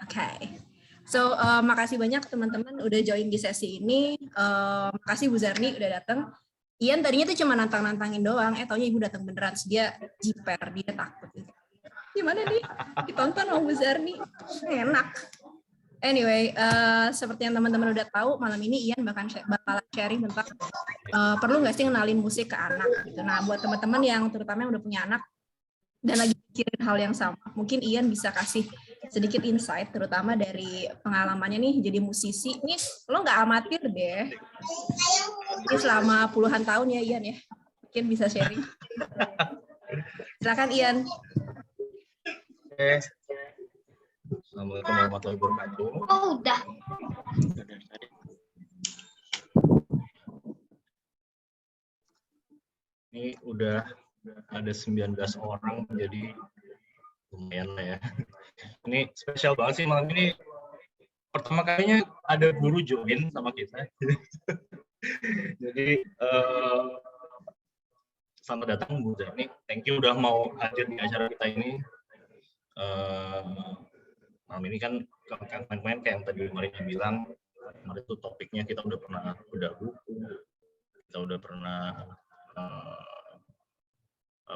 Okay. So, makasih banyak teman-teman udah join di sesi ini. Makasih Bu Zarni udah datang. Ian tadinya tuh cuma nantang-nantangin doang. Taunya Ibu datang beneran. Dia jiper, dia takut. Gimana nih? Ditonton sama Bu Zarni. Enak. Anyway, seperti yang teman-teman udah tahu, malam ini Ian bakalan sharing tentang perlu nggak sih ngenalin musik ke anak. Gitu. Nah, buat teman-teman yang terutama yang udah punya anak, dan lagi mikirin hal yang sama. Mungkin Ian bisa kasih sedikit insight, terutama dari pengalamannya nih jadi musisi. Nih, lo nggak amatir deh. Ini selama puluhan tahun ya Ian ya. Mungkin bisa sharing. Silakan Ian. Oke. Assalamualaikum warahmatullahi wabarakatuh. Oh, udah. Ini udah ada 19 orang, jadi lumayan lah ya. Ini spesial banget sih malam ini. Pertama kalinya ada guru join sama kita. Jadi selamat datang Bu Zani. Thank you udah mau hadir di acara kita ini. Malam ini kan kemarin kayak yang tadi Marina bilang, kemarin itu topiknya kita udah pernah bedah buku, kita udah pernah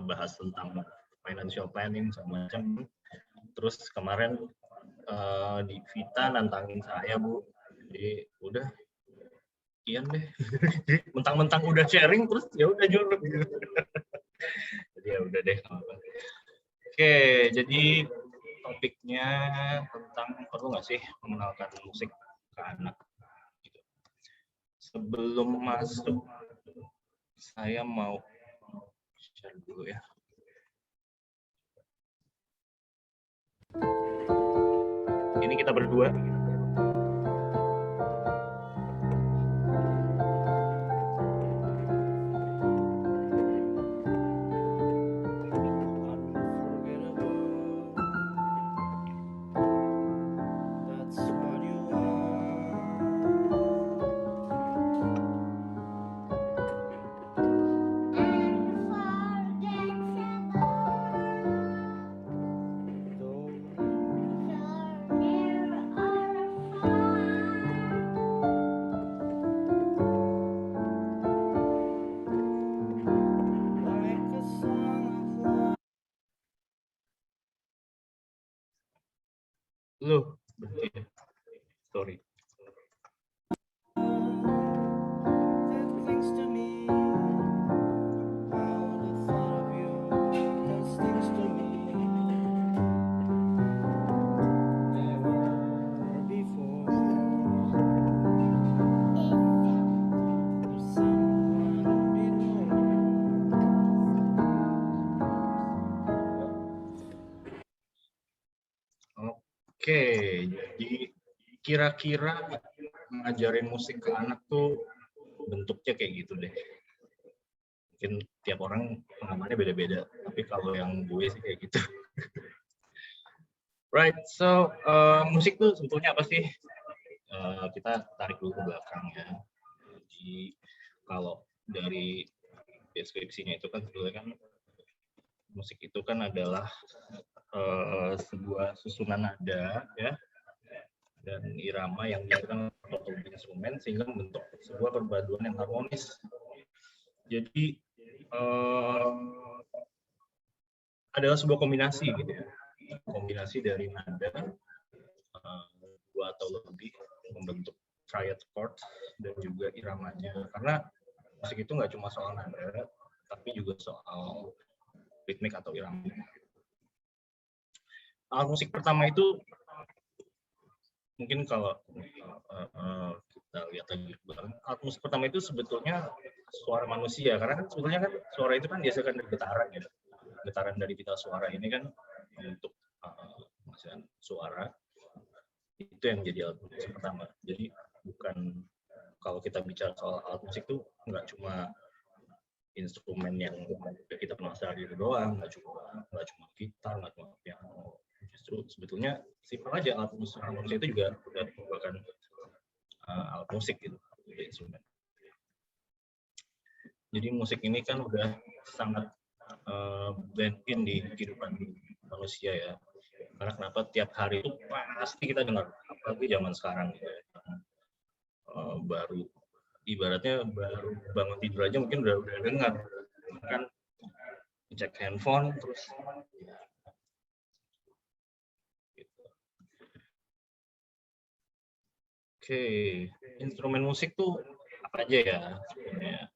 bahas tentang financial planning sama macam. Terus kemarin di Vita nantangin saya Bu, jadi udah Ian deh, mentang-mentang udah sharing terus ya udah nyuruh gitu. Jadi ya udah deh. Oke, jadi topiknya tentang perlu nggak sih mengenalkan musik ke anak. Sebelum masuk, saya mau share dulu ya. Ini kita berdua. Loh, sorry. Oke, jadi kira-kira ngajarin musik ke anak tuh bentuknya kayak gitu deh. Mungkin tiap orang pengalamannya beda-beda, tapi kalau yang gue sih kayak gitu. Right, so musik tuh sebetulnya apa sih? Kita tarik dulu ke belakang ya. Jadi kalau dari deskripsinya itu kan sebetulnya kan musik itu kan adalah sebuah susunan nada ya dan irama yang dilakukan oleh instrumen sehingga membentuk sebuah perpaduan yang harmonis. Jadi adalah sebuah kombinasi gitu ya, kombinasi dari nada dua atau lebih membentuk triad chord dan juga iramanya. Karena musik itu nggak cuma soal nada, tapi juga soal ritmik atau irama. Alat musik pertama itu mungkin kalau kita lihat lagi belakang, alat musik pertama itu sebetulnya suara manusia, karena kan sebetulnya kan suara itu kan dihasilkan dari getaran ya, getaran dari pita suara ini kan untuk menghasilkan suara, itu yang jadi alat musik pertama. Jadi bukan, kalau kita bicara soal alat musik itu nggak cuma instrumen yang kita kenal sehari-hari doang, nggak cuma gitar, nggak cuma piano. Justru sebetulnya simpel aja, alat musik itu juga udah merupakan alat musik gitu, instrumen. Jadi musik ini kan udah sangat blend in di kehidupan manusia ya. Karena kenapa tiap hari itu pasti kita dengar, apalagi zaman sekarang gitu ya. Baru ibaratnya baru bangun tidur aja mungkin udah dengar kan, cek handphone terus gitu. Oke, instrumen musik tuh apa aja ya sebenarnya?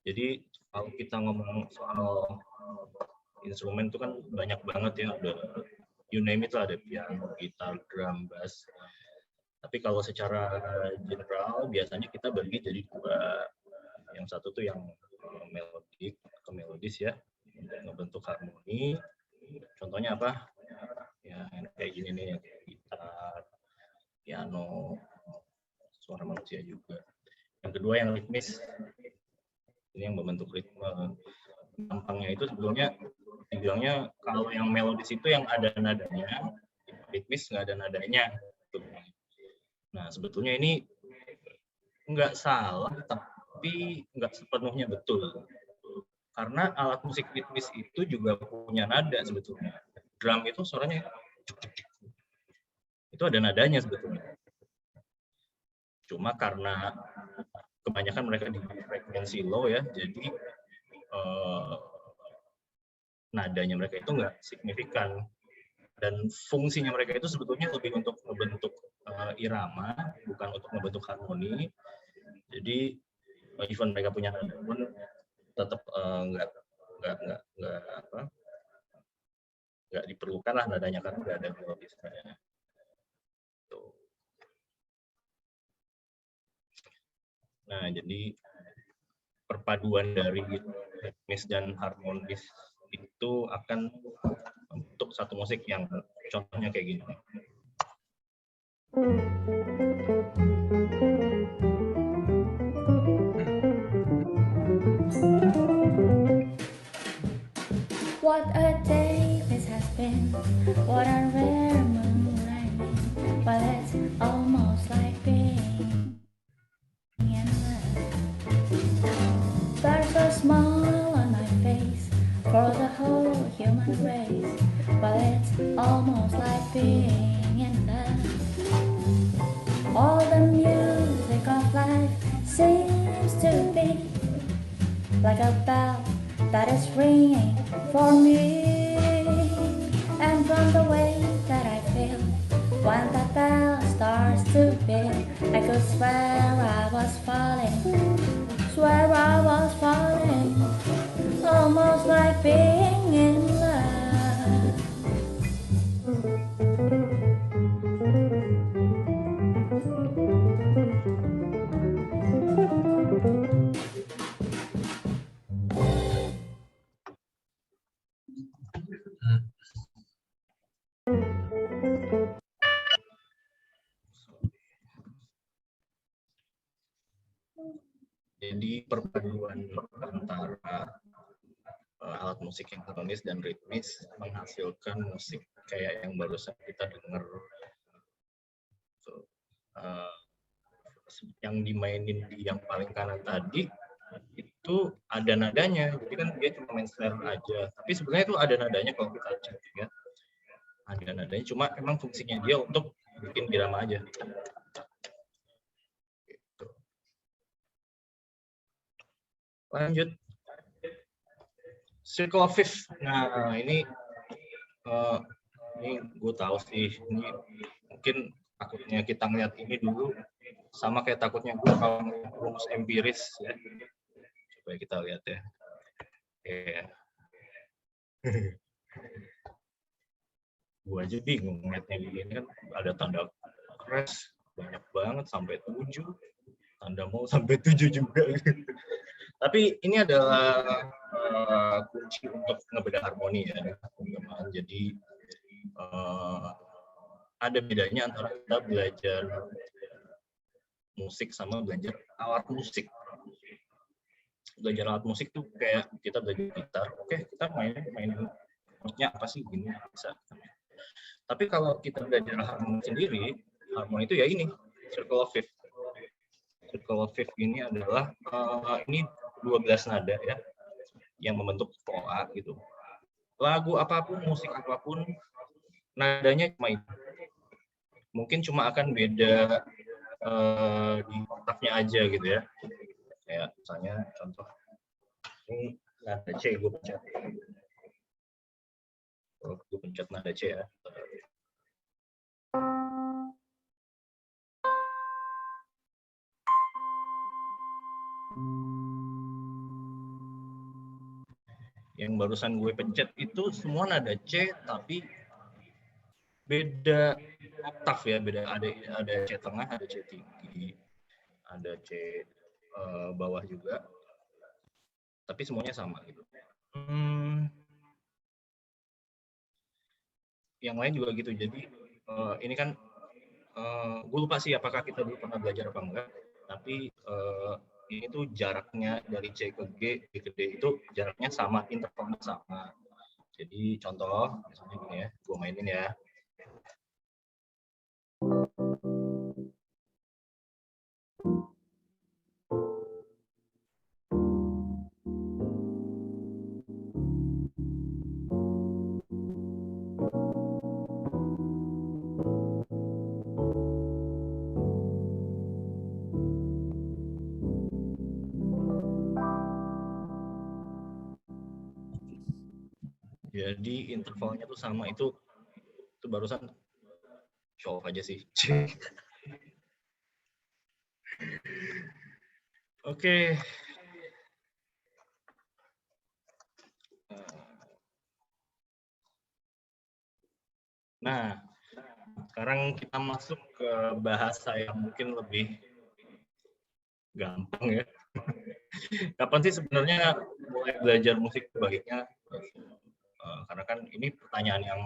Jadi kalau kita ngomong soal instrumen itu kan banyak banget ya, ada you name it lah, ada piano, gitar, drum, bass. Tapi kalau secara general biasanya kita bagi jadi dua. Yang satu tuh yang melodik atau melodis ya, untuk ngebentuk harmoni. Contohnya apa? Ya kayak gini nih, gitar, piano, suara manusia juga. Yang kedua yang ritmis, ini yang membentuk ritme. Gampangnya itu sebetulnya dibilangnya kalau yang melodis itu yang ada nadanya, ritmis nggak ada nadanya. Nah sebetulnya ini nggak salah, tapi nggak sepenuhnya betul. Karena alat musik ritmis itu juga punya nada sebetulnya. Drum itu suaranya itu ada nadanya sebetulnya. Cuma karena kebanyakan mereka di frekuensi low ya, jadi nadanya mereka itu nggak signifikan. Dan fungsinya mereka itu sebetulnya lebih untuk membentuk irama, bukan untuk membentuk harmoni. Jadi even mereka punya nada pun tetap nggak diperlukan lah nadanya karena nggak ada melodisnya. Nah jadi perpaduan dari ritmis dan harmonis itu akan untuk satu musik yang contohnya kayak gini. What a day this has been, what a rare moonlight, but it's almost like being in love. There's a smile on my face for the whole human race, but it's almost like being in love. All the music of life seems to be like a bell that is ringing for me, and from the way that I feel when that bell starts to beat, I could swear I was falling, almost like being in love. Jadi perpaduan antara alat musik yang harmonis dan ritmis menghasilkan musik kayak yang barusan kita dengar. So, yang dimainin di yang paling kanan tadi itu ada nadanya, jadi kan dia cuma main snare aja. Tapi sebenarnya itu ada nadanya kalau kita cek ya. Ada nadanya, cuma emang fungsinya dia untuk bikin irama aja. Gitu. Lanjut. Circle of Fifth. Nah, ini gue tahu sih, ini mungkin takutnya kita ngeliat ini dulu sama kayak takutnya gue kalau ngeliat rumus empiris ya. Coba kita lihat ya. Gue aja bingung ngeliatnya gini kan, ada tanda crash banyak banget sampai 7, tanda mau sampai 7 juga. Tapi ini adalah kunci untuk ngebedah harmoni ya, teman-teman. Jadi ada bedanya antara kita belajar musik sama belajar alat musik. Belajar alat musik tuh kayak kita belajar gitar, oke, kita mainin notnya apa sih, gini bisa. Tapi kalau kita belajar harmoni sendiri, harmoni itu ya ini, circle of fifth. Circle of fifth ini adalah ini 12 nada ya, yang membentuk pola gitu. Lagu apapun, musik apapun, nadanya cuma itu. Mungkin cuma akan beda di oktavnya aja gitu ya. Kayak misalnya contoh ini nada C gue pencet. Gue pencet nada C ya. Yang barusan gue pencet itu semua nada C tapi beda oktav ya, beda, ada C tengah, ada C tinggi, ada C bawah juga, tapi semuanya sama gitu. Yang lain juga gitu. Jadi ini kan gue lupa sih apakah kita dulu pernah belajar apa enggak, tapi ini tuh jaraknya dari C ke G, G ke D itu jaraknya sama, intervalnya sama. Jadi contoh misalnya gini ya, gue mainin ya. Jadi intervalnya tuh sama, itu barusan show off aja sih. Oke. Nah, sekarang kita masuk ke bahasa yang mungkin lebih gampang ya. Kapan sih sebenarnya mulai belajar musik baiknya? Karena kan ini pertanyaan yang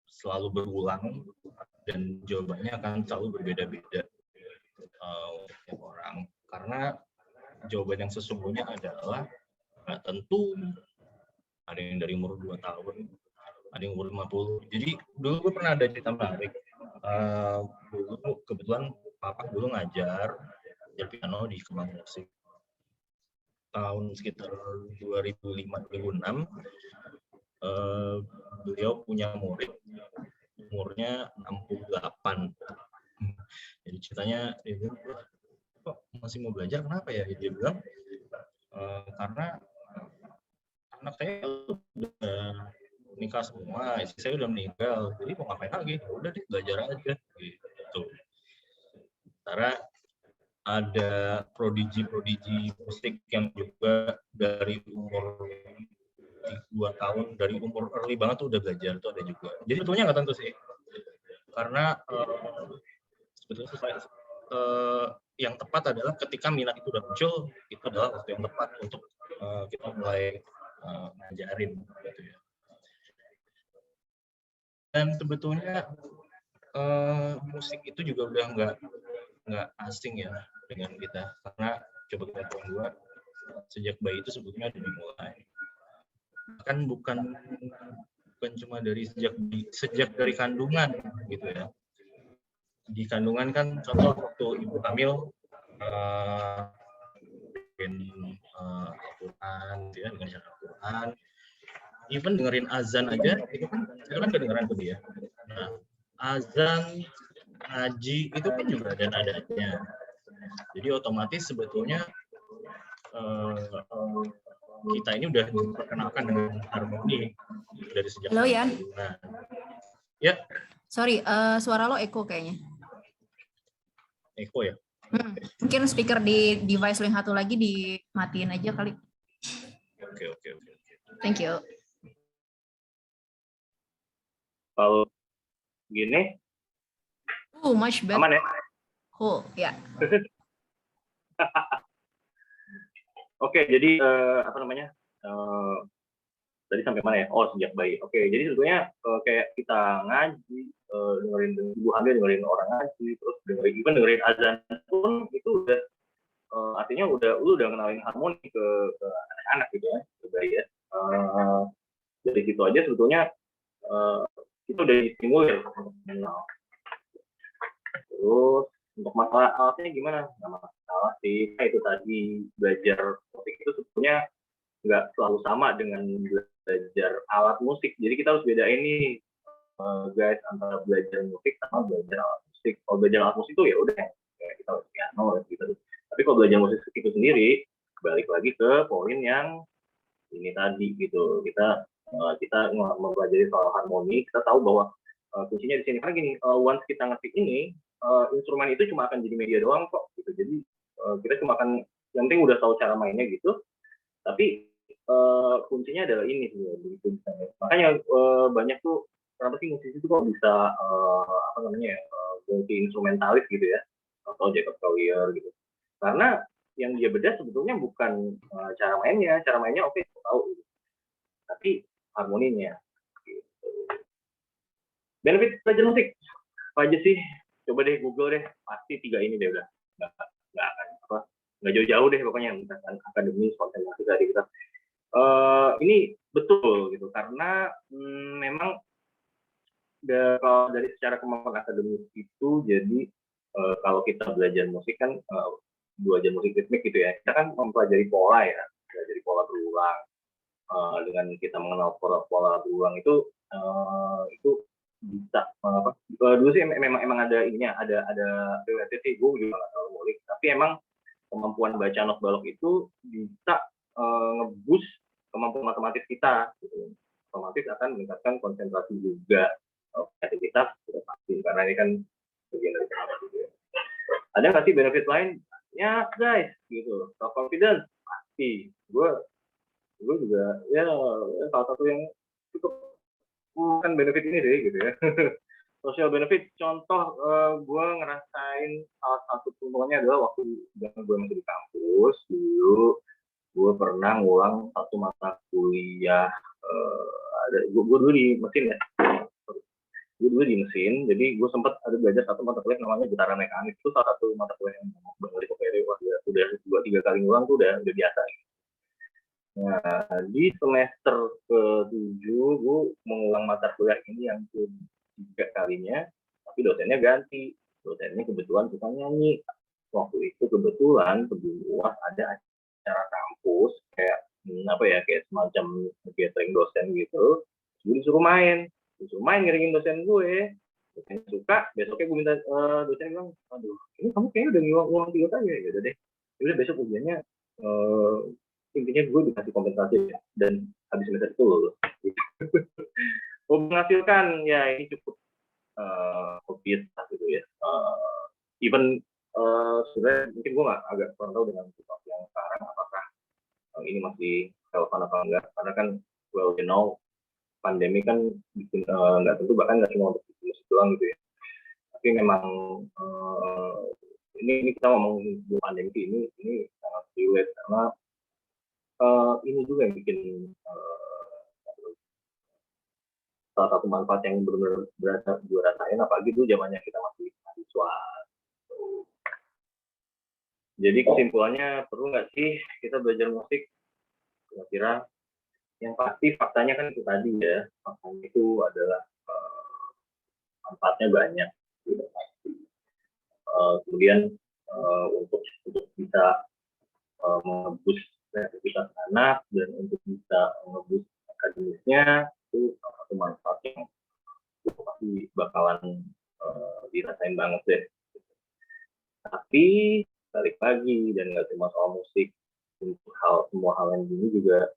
selalu berulang dan jawabannya akan selalu berbeda-beda untuk setiap orang. Karena jawaban yang sesungguhnya adalah nggak tentu. Ada yang dari umur 2 tahun, ada yang umur 50. Jadi dulu gue pernah ada cerita menarik. Dulu kebetulan papa dulu ngajar piano di Kemang Musik. Tahun sekitar 2005-2006, beliau punya murid, umurnya 68. Jadi ceritanya, dia bilang, kok masih mau belajar, kenapa ya? Dia bilang, karena anak saya udah nikah semua, istri saya udah meninggal, jadi mau ngapain lagi? Udah deh, belajar aja. Gitu. Sementara ada prodigi-prodigi musik yang juga dari umur 2 tahun, dari umur early banget tuh udah belajar, tuh ada juga. Jadi sebetulnya nggak tentu sih, karena sebetulnya yang tepat adalah ketika minat itu udah muncul, itu adalah waktu yang tepat untuk kita mulai ngajarin gitu ya. Dan sebetulnya musik itu juga udah nggak asing ya dengan kita, karena coba kita tahu gua sejak bayi itu sebetulnya udah dimulai. Kan bukan cuma dari sejak dari kandungan gitu ya. Di kandungan kan contoh waktu ibu hamil dengerin Al-Quran ya, dengerin Al-Quran, even dengerin azan aja itu kan kedengeran tuh dia. Nah, azan, ngaji itu kan juga ada nadanya. Jadi otomatis sebetulnya kita ini udah diperkenalkan dengan harmoni dari sejak Halo, Yan. Ya. Sorry, suara lo echo kayaknya. Echo ya? Mungkin speaker di device lo yang satu lagi dimatiin aja kali. Oke. Thank you. Kalau gini, Much better. aman ya? Cool, ya. Oke, jadi apa namanya? Tadi sampai mana ya? Oh, sejak bayi. Oke, jadi sebetulnya kayak kita ngaji, dengerin ibu hamil, dengerin orang ngaji, terus dengerin azan pun itu udah artinya lu udah kenalin harmoni ke anak-anak gitu ya, ke bayi ya. Dari situ aja sebetulnya itu udah distimulir. Terus untuk masalah alatnya gimana? Nggak masalah sih. Itu tadi belajar musik itu sebetulnya nggak selalu sama dengan belajar alat musik. Jadi kita harus bedain nih guys, antara belajar musik sama belajar alat musik. Kalau belajar alat musik itu ya udah kayak kita piano gitu. Tapi kalau belajar musik itu sendiri, balik lagi ke poin yang ini tadi gitu. Kita mempelajari soal harmoni, kita tahu bahwa kuncinya di sini. Karena gini, once kita ngerti ini, instrumen itu cuma akan jadi media doang kok gitu. Jadi kita cuma akan, yang penting udah tahu cara mainnya gitu. Tapi kuncinya adalah ini begitu. Makanya banyak tuh, kenapa sih musisi itu kok bisa apa namanya multi instrumentalis gitu ya, atau Jacob Collier gitu. Karena yang dia bedah sebetulnya bukan cara mainnya oke kita tahu gitu. Tapi harmoninya gitu. Benefit belajar musik apa aja sih? Coba deh Google deh, pasti 3 ini deh udah nggak jauh-jauh deh pokoknya, misalkan akademis, konsentrasi tadi kita. Ini betul gitu, karena memang kalau dari secara kemampuan akademis itu, jadi kalau kita belajar musik kan, belajar musik ritmik gitu ya, kita kan mempelajari pola ya, belajar pola berulang. Dengan kita mengenal pola berulang itu bisa dulu sih memang ada ininya, ada riwayatnya sih, gue juga nggak terlalu ngulik, tapi emang kemampuan baca not balok itu bisa nge-boost kemampuan matematis kita gitu. Otomatis akan meningkatkan konsentrasi juga. Kreativitas sudah pasti, karena ini kan bagian dari kenapa gitu ya. Ada nggak sih benefit lain? Ya guys, gitu. Self confidence pasti. Gue juga ya salah satu yang cukup kan benefit ini deh gitu ya. Social benefit, contoh gue ngerasain salah satu contohnya adalah waktu gue masih di kampus dulu, gue pernah ngulang satu mata kuliah. Gue dulu di mesin ya. Gue dulu di mesin, jadi gue sempat ada belajar satu mata kuliah namanya getaran mekanik. Itu salah satu mata kuliah yang banget di KPR, udah 2-3 kali ngulang tuh udah biasa. Nah, di semester ke-7 gue mengulang mata kuliah ini yang ke-3 kalinya, tapi dosennya ganti. Dosennya kebetulan suka nyanyi. Waktu itu kebetulan sebelum UAS ada acara kampus kayak kayak semacam gathering dosen gitu. Gue disuruh main ngiringin dosen gue. Dosen suka, besoknya gue minta dosen bilang, aduh, ini kamu kayaknya udah ngulang 3 kali ya. Yaudah deh, yaudah besok ujiannya intinya gue dikasih kompensasi dan habis semester itu lulus. Menghasilkan ya ini cukup obvious gitu ya. Even sebenarnya mungkin gue agak kurang tahu dengan situasi yang sekarang apakah ini masih relevan apa enggak, karena kan well you know pandemi kan bikin nggak tentu, bahkan nggak cuma untuk musik doang gitu ya. Tapi memang ini kita ngomong di pandemi ini sangat relate, karena ini juga yang bikin salah satu manfaat yang benar-benar berasa gue rasain, apalagi dulu zamannya kita masih mahasiswa. Jadi kesimpulannya, perlu nggak sih kita belajar musik? Kira-kira yang pasti faktanya kan itu tadi ya, faktanya itu adalah manfaatnya banyak, sudah pasti. Kemudian untuk bisa mengebus kreativitas anak dan untuk bisa mengebus akademisnya, itu salah satu manfaat yang pasti bakalan dirasain banget deh. Tapi balik lagi, dan nggak cuma soal musik, untuk semua hal yang gini juga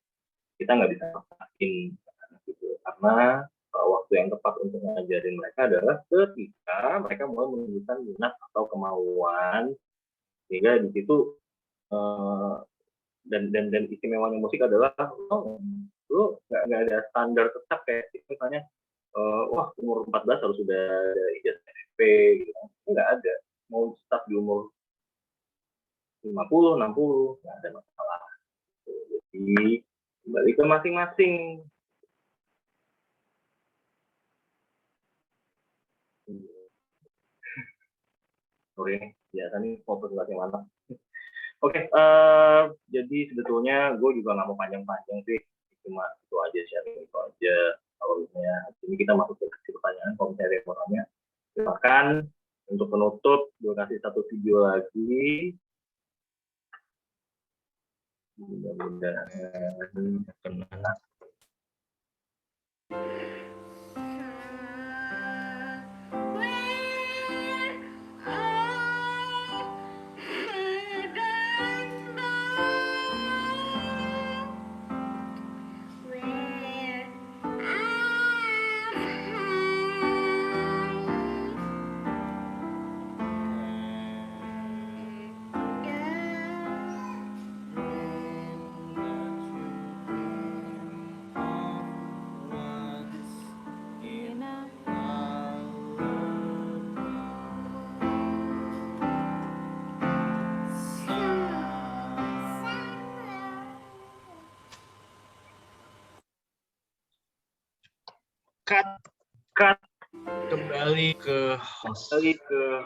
kita nggak bisa paksain gitu, karena waktu yang tepat untuk ngajarin mereka adalah ketika mereka mulai menunjukkan minat atau kemauan, sehingga di situ dan istimewanya musik adalah lo nggak ada standar tetap kayak misalnya wah umur 14 harus sudah ada ijazah SMP gitu, nggak ada, mau start di umur 50, 60 nggak ada masalah. Jadi kembali ke masing-masing. Sorry, biasa nih mau presentasi mantap. Oke, jadi sebetulnya gue juga nggak mau panjang-panjang sih, cuma itu aja, sharing itu aja. Kalau ini kita masuk ke pertanyaan, kalau misalnya mau tanya, silakan. Untuk penutup, gue kasih satu video lagi. Mudah-mudahan Kenal. cut Kembali ke host. lagi ke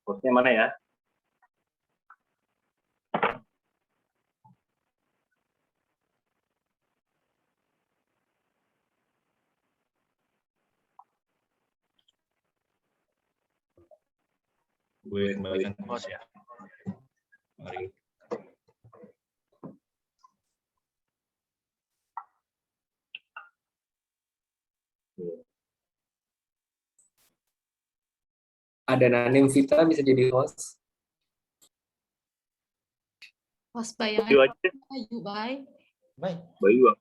hostnya mana ya? Gue kembalikan ke host ya. Mari. Ada Nanim Vita bisa jadi host. Host bayangan Bayu aja, Bayu, bye. Baik, Bayu Bang.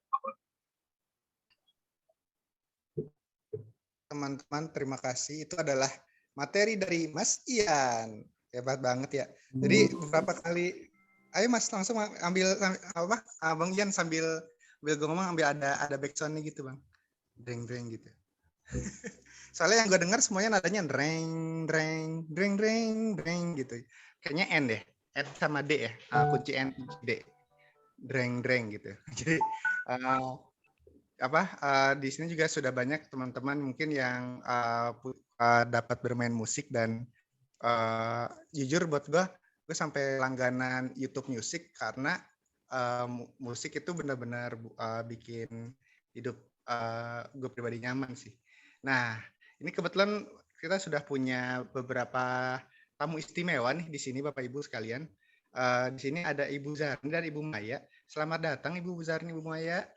teman-teman, terima kasih. Itu adalah materi dari Mas Ian. Hebat banget ya. Jadi beberapa kali, ayo Mas langsung ambil apa? Bang Ian sambil gue ngomong ambil ada backsound-nya gitu Bang. Dreng-dreng gitu. Soalnya yang gue dengar semuanya nadanya dreng, dreng, dreng, dreng, dreng gitu. Kayaknya N deh. N sama D ya. Kunci N, kunci D. Dreng, dreng gitu. Jadi di sini juga sudah banyak teman-teman mungkin yang dapat bermain musik dan jujur buat gue sampai langganan YouTube Music karena musik itu benar-benar bikin hidup gue pribadi nyaman sih. Nah, ini kebetulan kita sudah punya beberapa tamu istimewa nih di sini Bapak Ibu sekalian. Di sini ada Ibu Zarni dan Ibu Maya. Selamat datang Ibu Zarni, Ibu Maya.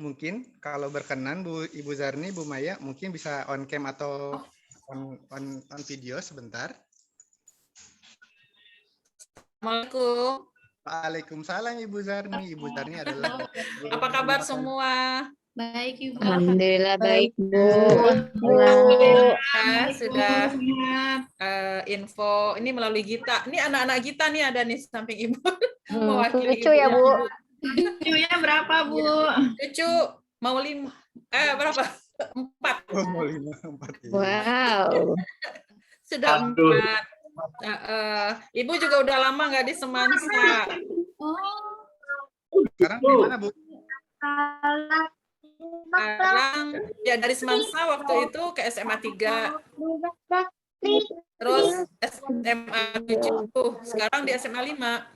Mungkin kalau berkenan Ibu Zarni, Bu Maya, mungkin bisa on cam atau on video sebentar. Assalamualaikum. Waalaikumsalam Ibu Zarni. Ibu Zarni adalah Apa kabar semua? Baik, Ibu. Alhamdulillah baik, Bu. Sudah info ini melalui Gita. Ini anak-anak Gita nih ada nih samping Ibu. Mewakili Lucu ya, Ibu. Bu. Cucunya berapa, Bu? Cucu mau berapa? 4. Oh, mau 5, 4. Wow. Sudah Aduh. 4. Ibu juga udah lama nggak di Semansa. Sekarang di mana, Bu? Sekarang ya dari Semansa waktu itu ke SMA 3. Terus SMA 7, sekarang di SMA 5.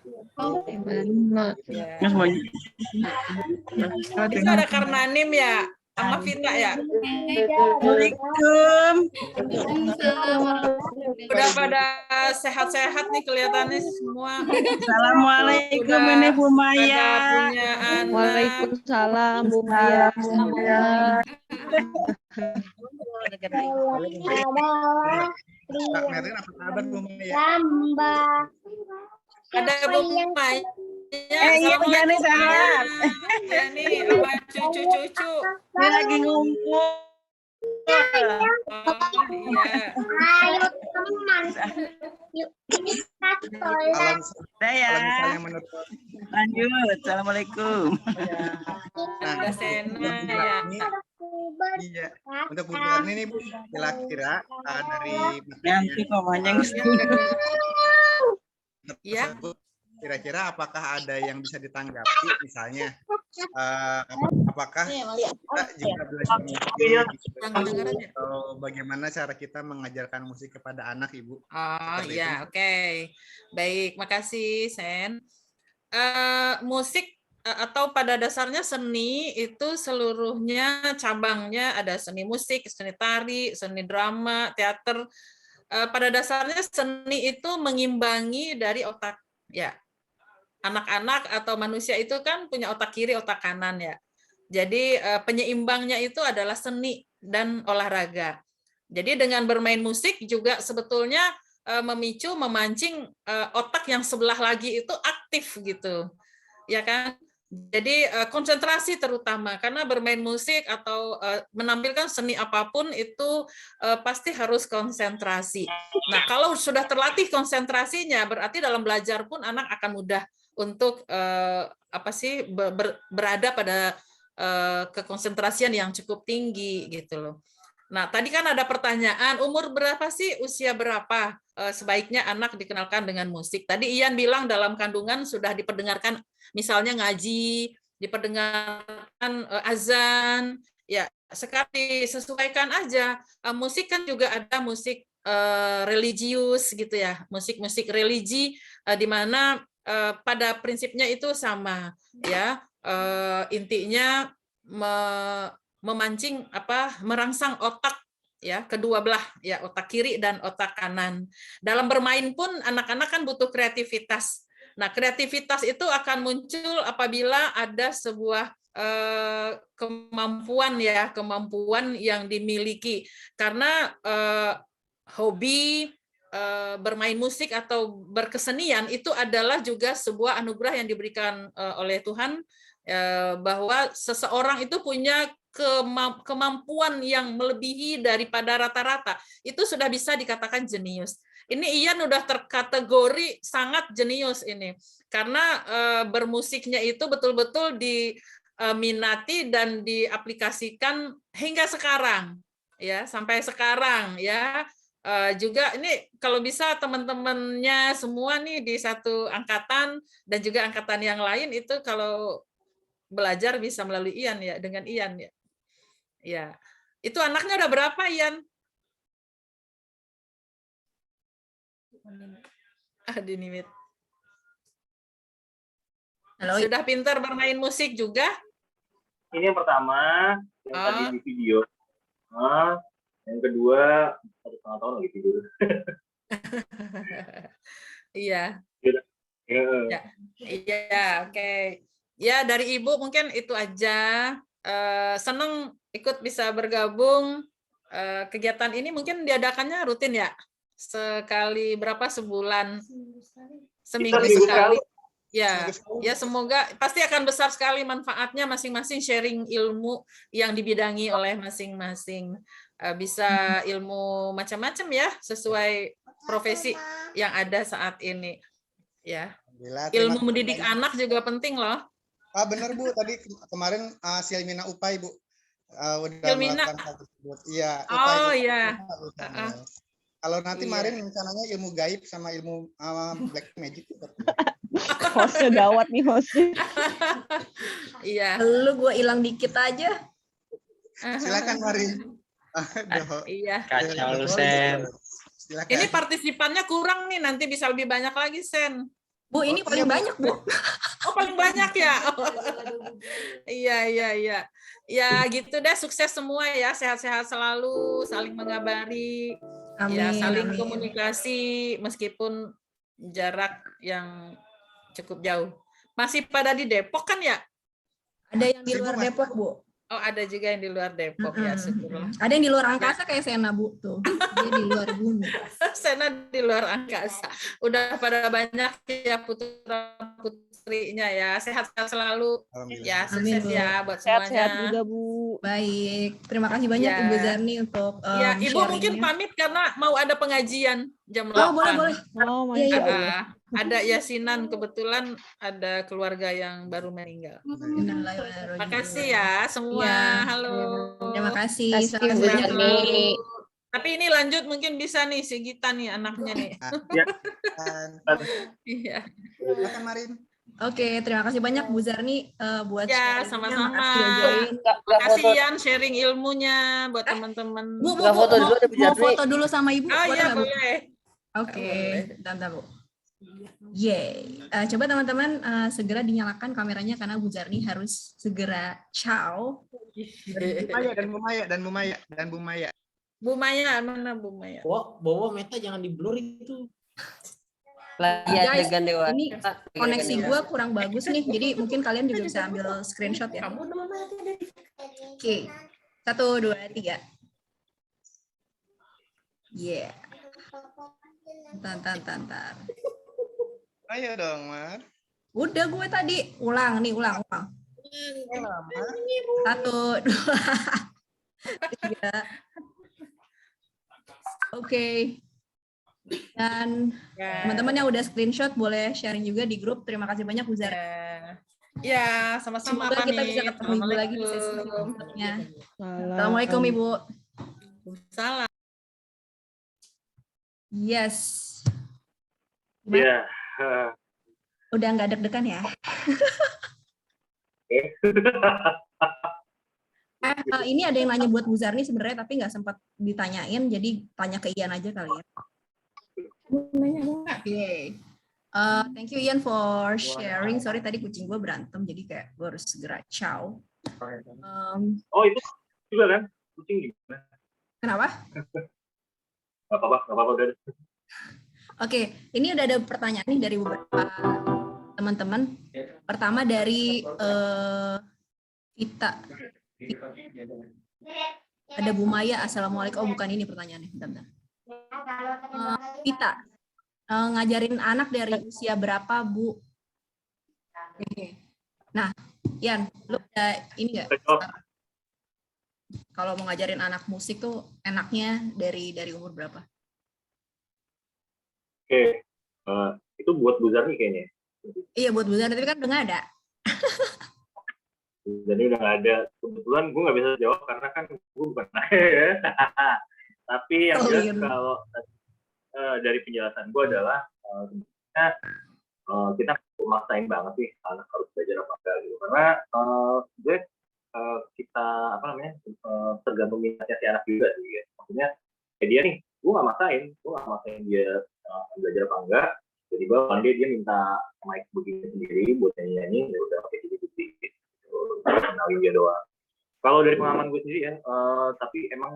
Ya. Itu ada Karnanim ya, sama Vita ya. Assalamualaikum. Udah pada sehat-sehat nih kelihatannya semua. Assalamualaikum ini Bu Ada Maya. punya anak. Waalaikumsalam, Bu Maya. Kak Merin, apa kabar Bu Maya? Ada Bu Maya. Iya, Jani sehat. Ya nih, sama cucu-cucu. Ini lagi ngumpul. Oh, iya. Saya Kalau misalnya menurut lanjut. Assalamualaikum. Ada Sena ya. iya, untuk Bu Zarni nih Bu, kira-kira dari Nanti komanya Ya. tersebut, kira-kira apakah ada yang bisa ditanggapi misalnya apakah kita juga belajar musik atau bagaimana cara kita mengajarkan musik kepada anak, Ibu? Oh Seperti ya, itu. oke. Baik, makasih Sen. Musik atau pada dasarnya seni itu seluruhnya cabangnya ada seni musik, seni tari, seni drama, teater. Pada dasarnya seni itu mengimbangi dari otak ya. Anak-anak atau manusia itu kan punya otak kiri, otak kanan ya. Jadi penyeimbangnya itu adalah seni dan olahraga. Jadi dengan bermain musik juga sebetulnya memicu, memancing otak yang sebelah lagi itu aktif gitu. Ya kan? Jadi konsentrasi terutama karena bermain musik atau menampilkan seni apapun itu pasti harus konsentrasi. Nah, kalau sudah terlatih konsentrasinya berarti dalam belajar pun anak akan mudah untuk berada pada kekonsentrasian yang cukup tinggi gitu loh. Nah, tadi kan ada pertanyaan, umur berapa sih, usia berapa sebaiknya anak dikenalkan dengan musik? Tadi Ian bilang dalam kandungan sudah diperdengarkan, misalnya ngaji, diperdengarkan azan, ya sekali sesuaikan aja. Musik kan juga ada musik religius gitu ya, musik-musik religi di mana pada prinsipnya itu sama, ya intinya memancing merangsang otak ya kedua belah ya otak kiri dan otak kanan. Dalam bermain pun anak-anak kan butuh kreativitas. Nah, kreativitas itu akan muncul apabila ada sebuah kemampuan yang dimiliki karena hobi bermain musik atau berkesenian itu adalah juga sebuah anugerah yang diberikan oleh Tuhan bahwa seseorang itu punya kemampuan yang melebihi daripada rata-rata, itu sudah bisa dikatakan jenius. Ini Ian udah terkategori sangat jenius ini, karena bermusiknya itu betul-betul diminati dan diaplikasikan hingga sekarang, ya sampai sekarang ya. Juga ini kalau bisa teman-temannya semua nih di satu angkatan dan juga angkatan yang lain itu kalau belajar bisa melalui Ian ya, dengan Ian ya. Ya, itu anaknya udah berapa, Ian? Dinimit. Halo. Sudah pintar bermain musik juga? Ini yang pertama, yang tadi di video. Yang kedua, 1,5 tahun lagi tidur. Iya. Iya, oke. Ya, dari Ibu mungkin itu aja. Senang ikut bisa bergabung. Kegiatan ini mungkin diadakannya rutin ya? Sekali berapa sebulan? Seminggu sekali. Ya semoga pasti akan besar sekali manfaatnya masing-masing sharing ilmu yang dibidangi oleh masing-masing. Bisa ilmu macam-macam ya sesuai profesi yang ada saat ini. Ya. Ilmu mendidik anak juga penting loh. Benar Bu, tadi kemarin Silmina Upai Bu. Silmina. Iya. Oh iya. Kalau nanti Marin rencananya ilmu gaib sama ilmu black magic. Hostnya gawat nih hostnya. Iya. Lu gue hilang dikit aja. Silakan Marin. Iya. Kacau lu Sen. Ini partisipannya kurang nih, nanti bisa lebih banyak lagi Sen. Bu, ini paling banyak, Bu. Oh, paling banyak ya? Iya. Ya gitu deh, sukses semua ya, sehat-sehat selalu, saling mengabari, ya saling komunikasi meskipun jarak yang cukup jauh. Masih pada di Depok kan ya? Ada yang di luar Depok, Bu. Oh, ada juga yang di luar Depok ya, syukurlah. Ada yang di luar angkasa kayak Sena, Bu, tuh. Dia di luar bumi. Sena di luar angkasa. Udah pada banyak ya putra-putrinya ya. Sehat-sehat selalu. Ya, sukses ya buat semuanya. Sehat-sehat juga, Bu. Baik. Terima kasih banyak Ibu Zarni untuk ya, Ibu mungkin pamit karena mau ada pengajian jam 8. Oh, boleh. Oh, Masya Allah. Ada yasinan, kebetulan ada keluarga yang baru meninggal. Makasih ya semua. Halo. Terima kasih. Tapi ini lanjut mungkin bisa nih si Gita nih anaknya nih. Iya. Makan Marin. Oke, terima kasih banyak Bu Zarni buat Ya, sharingnya. sama-sama. Makasih udah join. Makasih Ian sharing ilmunya buat teman-teman. Bu, Nggak foto dulu ada Bu mau Zarni. foto dulu sama Ibu? Oh iya, nggak, Bu? boleh. Oke, Boleh. bentar, Bu. Yeay. Coba teman-teman segera dinyalakan kameranya karena Bu Zarni harus segera ciao. Dan Bu Maya, dan Bu Maya, dan Bu Maya. Bu Maya, mana Bu Maya? Bawa Meta jangan di blur itu. Guys, Lagi adegan dewa. ini koneksi gue kurang bagus nih, jadi mungkin kalian juga bisa ambil screenshot ya. Oke, 1, 2, 3. Yeah. Tantar. Ayo dong, Mar. Udah gue tadi ulang. 1, 2, 3. Oke. Dan teman-teman yang udah screenshot boleh sharing juga di grup. Terima kasih banyak Bu Zara. Ya, sama-sama. Semoga kita Fani. bisa ketemu Ibu lagi di sesi berikutnya. Assalamualaikum Ibu. Salam. Yes. Iya. Udah nggak deg-degan ya? Ini ada yang nanya buat Bu Zarni sebenarnya tapi nggak sempat ditanyain, jadi tanya ke Ian aja kali ya. Oke. Thank you Ian for sharing. Sorry tadi kucing gue berantem, jadi kayak gue harus segera ciao. Oh itu juga kan kucing gimana? Kenapa? Gak apa-apa udah. Oke, ini udah ada pertanyaan nih dari beberapa teman-teman. Pertama dari Vita. Ada Bu Maya, Assalamualaikum. Oh bukan ini pertanyaannya, bentar. Vita, ngajarin anak dari usia berapa Bu? Oke. Nah, Ian, lu ada ini nggak? Kalau mau ngajarin anak musik tuh enaknya dari umur berapa? Oke, itu buat Bu Zarni kayaknya. Iya buat Bu Zarni, tapi kan udah nggak ada. Jadi udah nggak ada. Kebetulan gue nggak bisa jawab karena kan gue bukan anaknya ya. Tapi yang jelas kalau dari penjelasan gue adalah kita maksain banget sih anak harus belajar apa enggak gitu. Karena kita tergantung minatnya si anak juga sih. Ya. Maksudnya dia nih, gue nggak maksain dia belajar apa enggak. Tiba-tiba one day dia minta mic begini sendiri buat nyanyi, ya udah pakai sedikit. Kenalin dia doang. Kalau dari pengalaman gue sendiri ya, tapi emang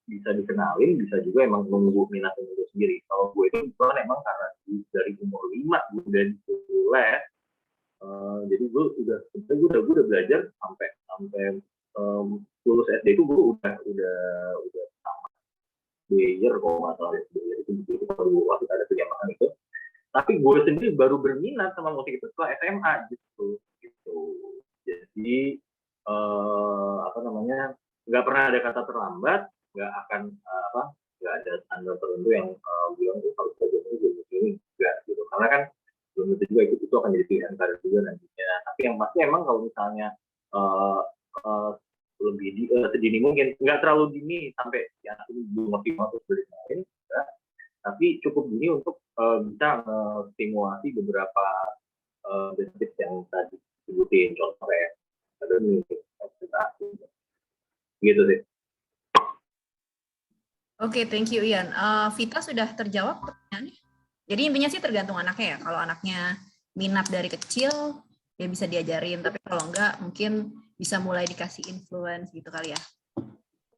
bisa dikenalin, bisa juga emang nunggu minat itu sendiri. Kalau gue itu kan emang karena dari umur 5 gue udah les, jadi gue udah belajar sampai lulus SD itu gue udah sama Bayer kalau nggak salah itu kalau waktu ada kejaman itu. Tapi gue sendiri baru berminat sama musik itu setelah SMA gitu. Jadi nggak pernah ada kata terlambat, nggak ada standar tertentu yang bilang tuh harus belajar ini enggak gitu. Karena kan belum tentu juga itu akan jadi pilihan karir juga nantinya. Tapi yang pasti emang kalau misalnya lebih sedini mungkin, nggak terlalu dini sampai ya ini belum ngerti banget dari lain, tapi cukup dini untuk bisa stimulasi beberapa benefit yang tadi disebutin, contohnya ada nih gitu deh. Oke, thank you Ian. Vita sudah terjawab pertanyaannya. Jadi intinya sih tergantung anaknya ya. Kalau anaknya minat dari kecil, ya bisa diajarin. Tapi kalau enggak, mungkin bisa mulai dikasih influence gitu kali ya.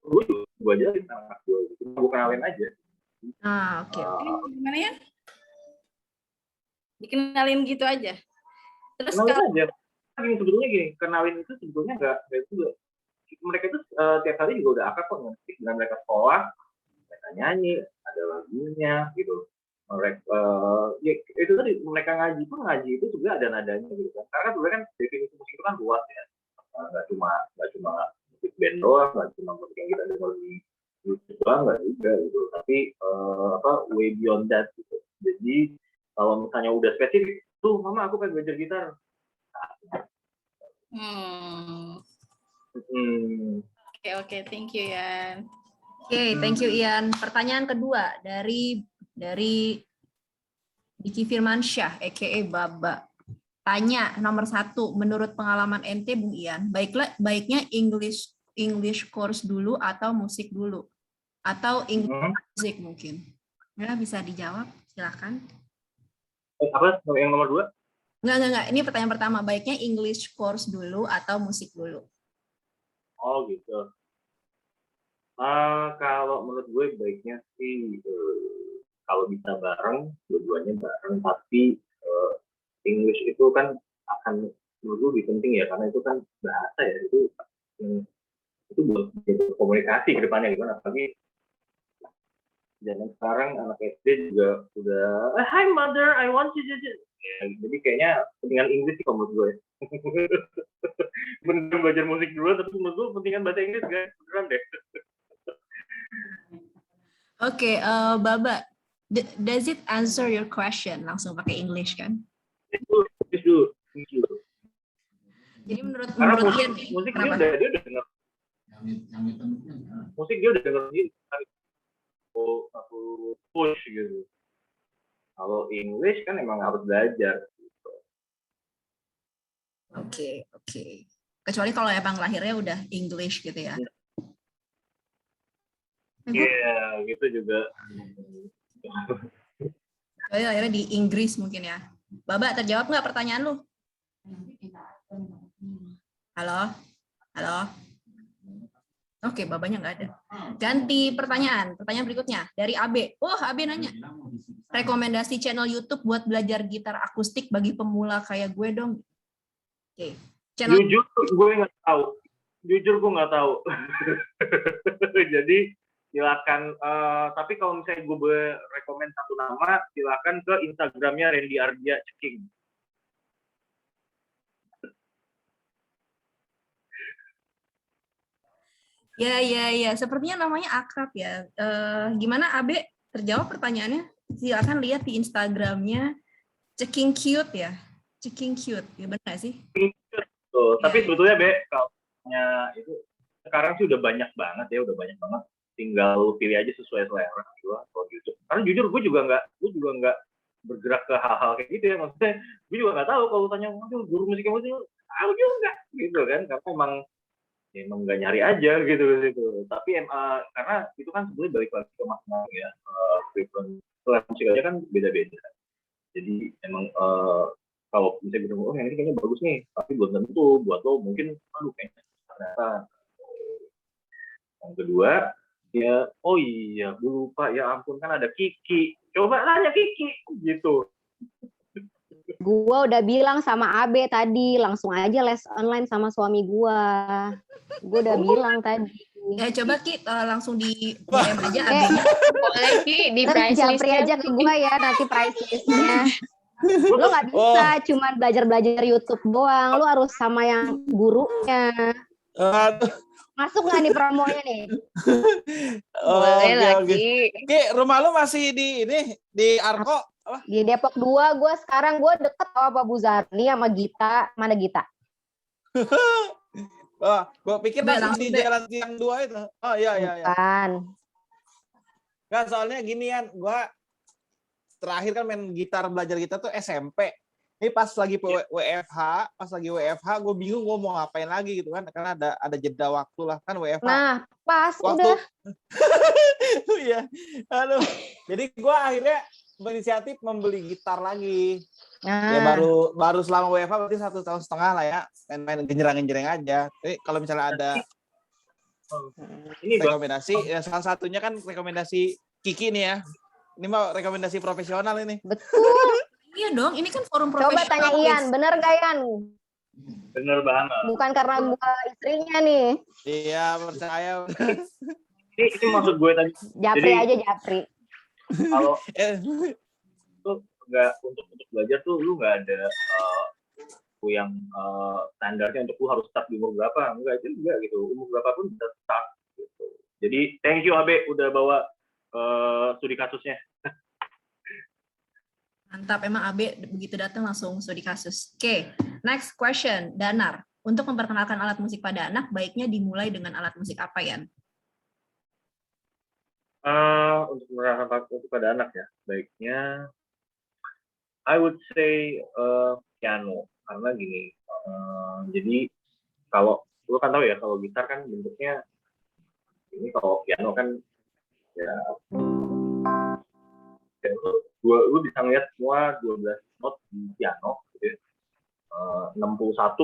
Gue ajarin anak gue, gue kenalin aja. Oke. Gimana ya? Dikenalin gitu aja. Terus kenalin aja. Sebetulnya gini, kenalin itu sebetulnya enggak juga. Mereka itu tiap hari juga udah akrab kok ngerti. Dengan mereka sekolah, mereka nyanyi, ada lagunya gitu. Mereka ya, itu tadi mereka ngaji itu juga ada nadanya gitu kan. Karena sebenarnya kan definisi musik itu kan luas ya. Nggak cuma musik band doang, nggak cuma musik yang kita dengar di YouTube doang, nggak juga gitu. Tapi way beyond that gitu. Jadi kalau misalnya udah spesifik, tuh mama aku pengen belajar gitar. Oke, thank you Ian. Oke, thank you Ian. Pertanyaan kedua dari Diki Firmansyah, aka Baba. Tanya nomor 1, menurut pengalaman ente Bung Ian, baiknya English course dulu atau musik dulu? Atau English musik mungkin? Ya, bisa dijawab, silakan. Apa yang nomor 2? Enggak. Ini pertanyaan pertama, baiknya English course dulu atau musik dulu? Oh gitu. Kalau menurut gue baiknya sih kalau bisa bareng, dua-duanya bareng, tapi English itu kan akan menurut gue lebih penting ya, karena itu kan bahasa ya, itu buat komunikasi ke depannya gimana, apalagi zaman sekarang anak SD juga udah hi mother I want you ya, jadi kayaknya pentingan Inggris sih kalau menurut gue. Bener belajar musik dulu, tapi menurut gue pentingan bahasa Inggris guys, beneran deh. Oke, Baba, does it answer your question? Langsung pakai English kan? Itu. Jadi menurut musik dia udah dengar. Musik dia udah dengar sendiri. Aku push gitu. Kalau English kan emang harus belajar. Gitu. Oke. Kecuali kalau emang lahirnya udah English gitu ya. Iya, gitu juga. Kecuali lahirnya di Inggris mungkin ya. Baba, terjawab nggak pertanyaan lu? Halo? Oke, babanya nggak ada. Ganti pertanyaan berikutnya dari AB. AB nanya. Rekomendasi channel YouTube buat belajar gitar akustik bagi pemula kayak gue dong. Oke. Jujur gue nggak tahu. Jadi silakan. Tapi kalau misalnya gue rekomend satu nama, silakan ke Instagramnya Randy Ardia Ceking. Ya. Sepertinya namanya akrab ya. Gimana Abe? Terjawab pertanyaannya? Silakan lihat di Instagramnya Ceking Cute ya. Ceking Cute, ya benar sih? Tapi sebetulnya kalau itu sekarang sih udah banyak banget. Tinggal pilih aja sesuai selera kalau YouTube. Karena jujur gue juga nggak bergerak ke hal-hal kayak gitu ya. Maksudnya gue juga nggak tahu kalau tanya guru musik tahu juga gitu kan. Karena emang nggak nyari aja gitu. Tapi karena itu kan sebenarnya balik lagi ke masing-masing ya. Selera musik aja kan beda-beda. Jadi emang kalau misalnya bilang yang ini kayaknya bagus nih, tapi belum tentu buat lo mungkin kayaknya ternyata. Yang kedua ya, gue lupa, ya ampun, kan ada Kiki. Coba tanya Kiki gitu. Gua udah bilang sama Abe tadi, langsung aja les online sama suami gua. Gua udah bilang tadi. Ya coba Ki, langsung di DM aja Abe-nya. Boleh Ki, di price Japri aja ke gua ya nanti price list-nya. Lu nggak bisa cuman belajar YouTube doang, lu harus sama yang gurunya. Masuk nggak nih promonya nih? Boleh lagi. Ki, rumah lu masih di Arko? Di Depok 2, sekarang gue deket sama Pak Buzarni sama Gita. Mana Gita? Gue pikir masih di Jalan Tiang 2 itu. Oh iya. Bukan. Nggak, soalnya gini kan, gue terakhir kan main belajar gitar tuh SMP. Ini pas lagi WFH, gue bingung gue mau ngapain lagi gitu kan, karena ada jeda waktu lah kan WFH. Nah, pas waktu, udah. Iya, aduh. Jadi gue akhirnya berinisiatif membeli gitar lagi. Ya baru selama WFH berarti 1,5 tahun lah ya, main genjerang-genjereng aja. Jadi kalau misalnya ada rekomendasi, ya salah satunya kan rekomendasi Kiki nih ya. Ini mah rekomendasi profesional ini. Betul. Iya dong, ini kan forum profesional. Coba tanya Ian, bener gak Ian? Bener banget. Bukan karena gua istrinya nih. Iya, percaya. Ini maksud gue tadi. Japri. Kalau itu nggak untuk belajar tuh lu nggak ada yang standarnya untuk lu harus start di umur berapa, enggak, itu juga gitu, umur berapa pun bisa start gitu. Jadi thank you Abe udah bawa studi kasusnya. Mantap, emang Abe begitu datang langsung studi kasus. Oke, next question, Danar. Untuk memperkenalkan alat musik pada anak, baiknya dimulai dengan alat musik apa, Yan? Untuk memperkenalkan alat musik pada anak ya, baiknya I would say piano, karena gini, jadi kalau lu kan tahu ya, kalau gitar kan bentuknya ini, kalau piano kan ya lu bisa ngeliat semua 12 not di piano gitu ya. 61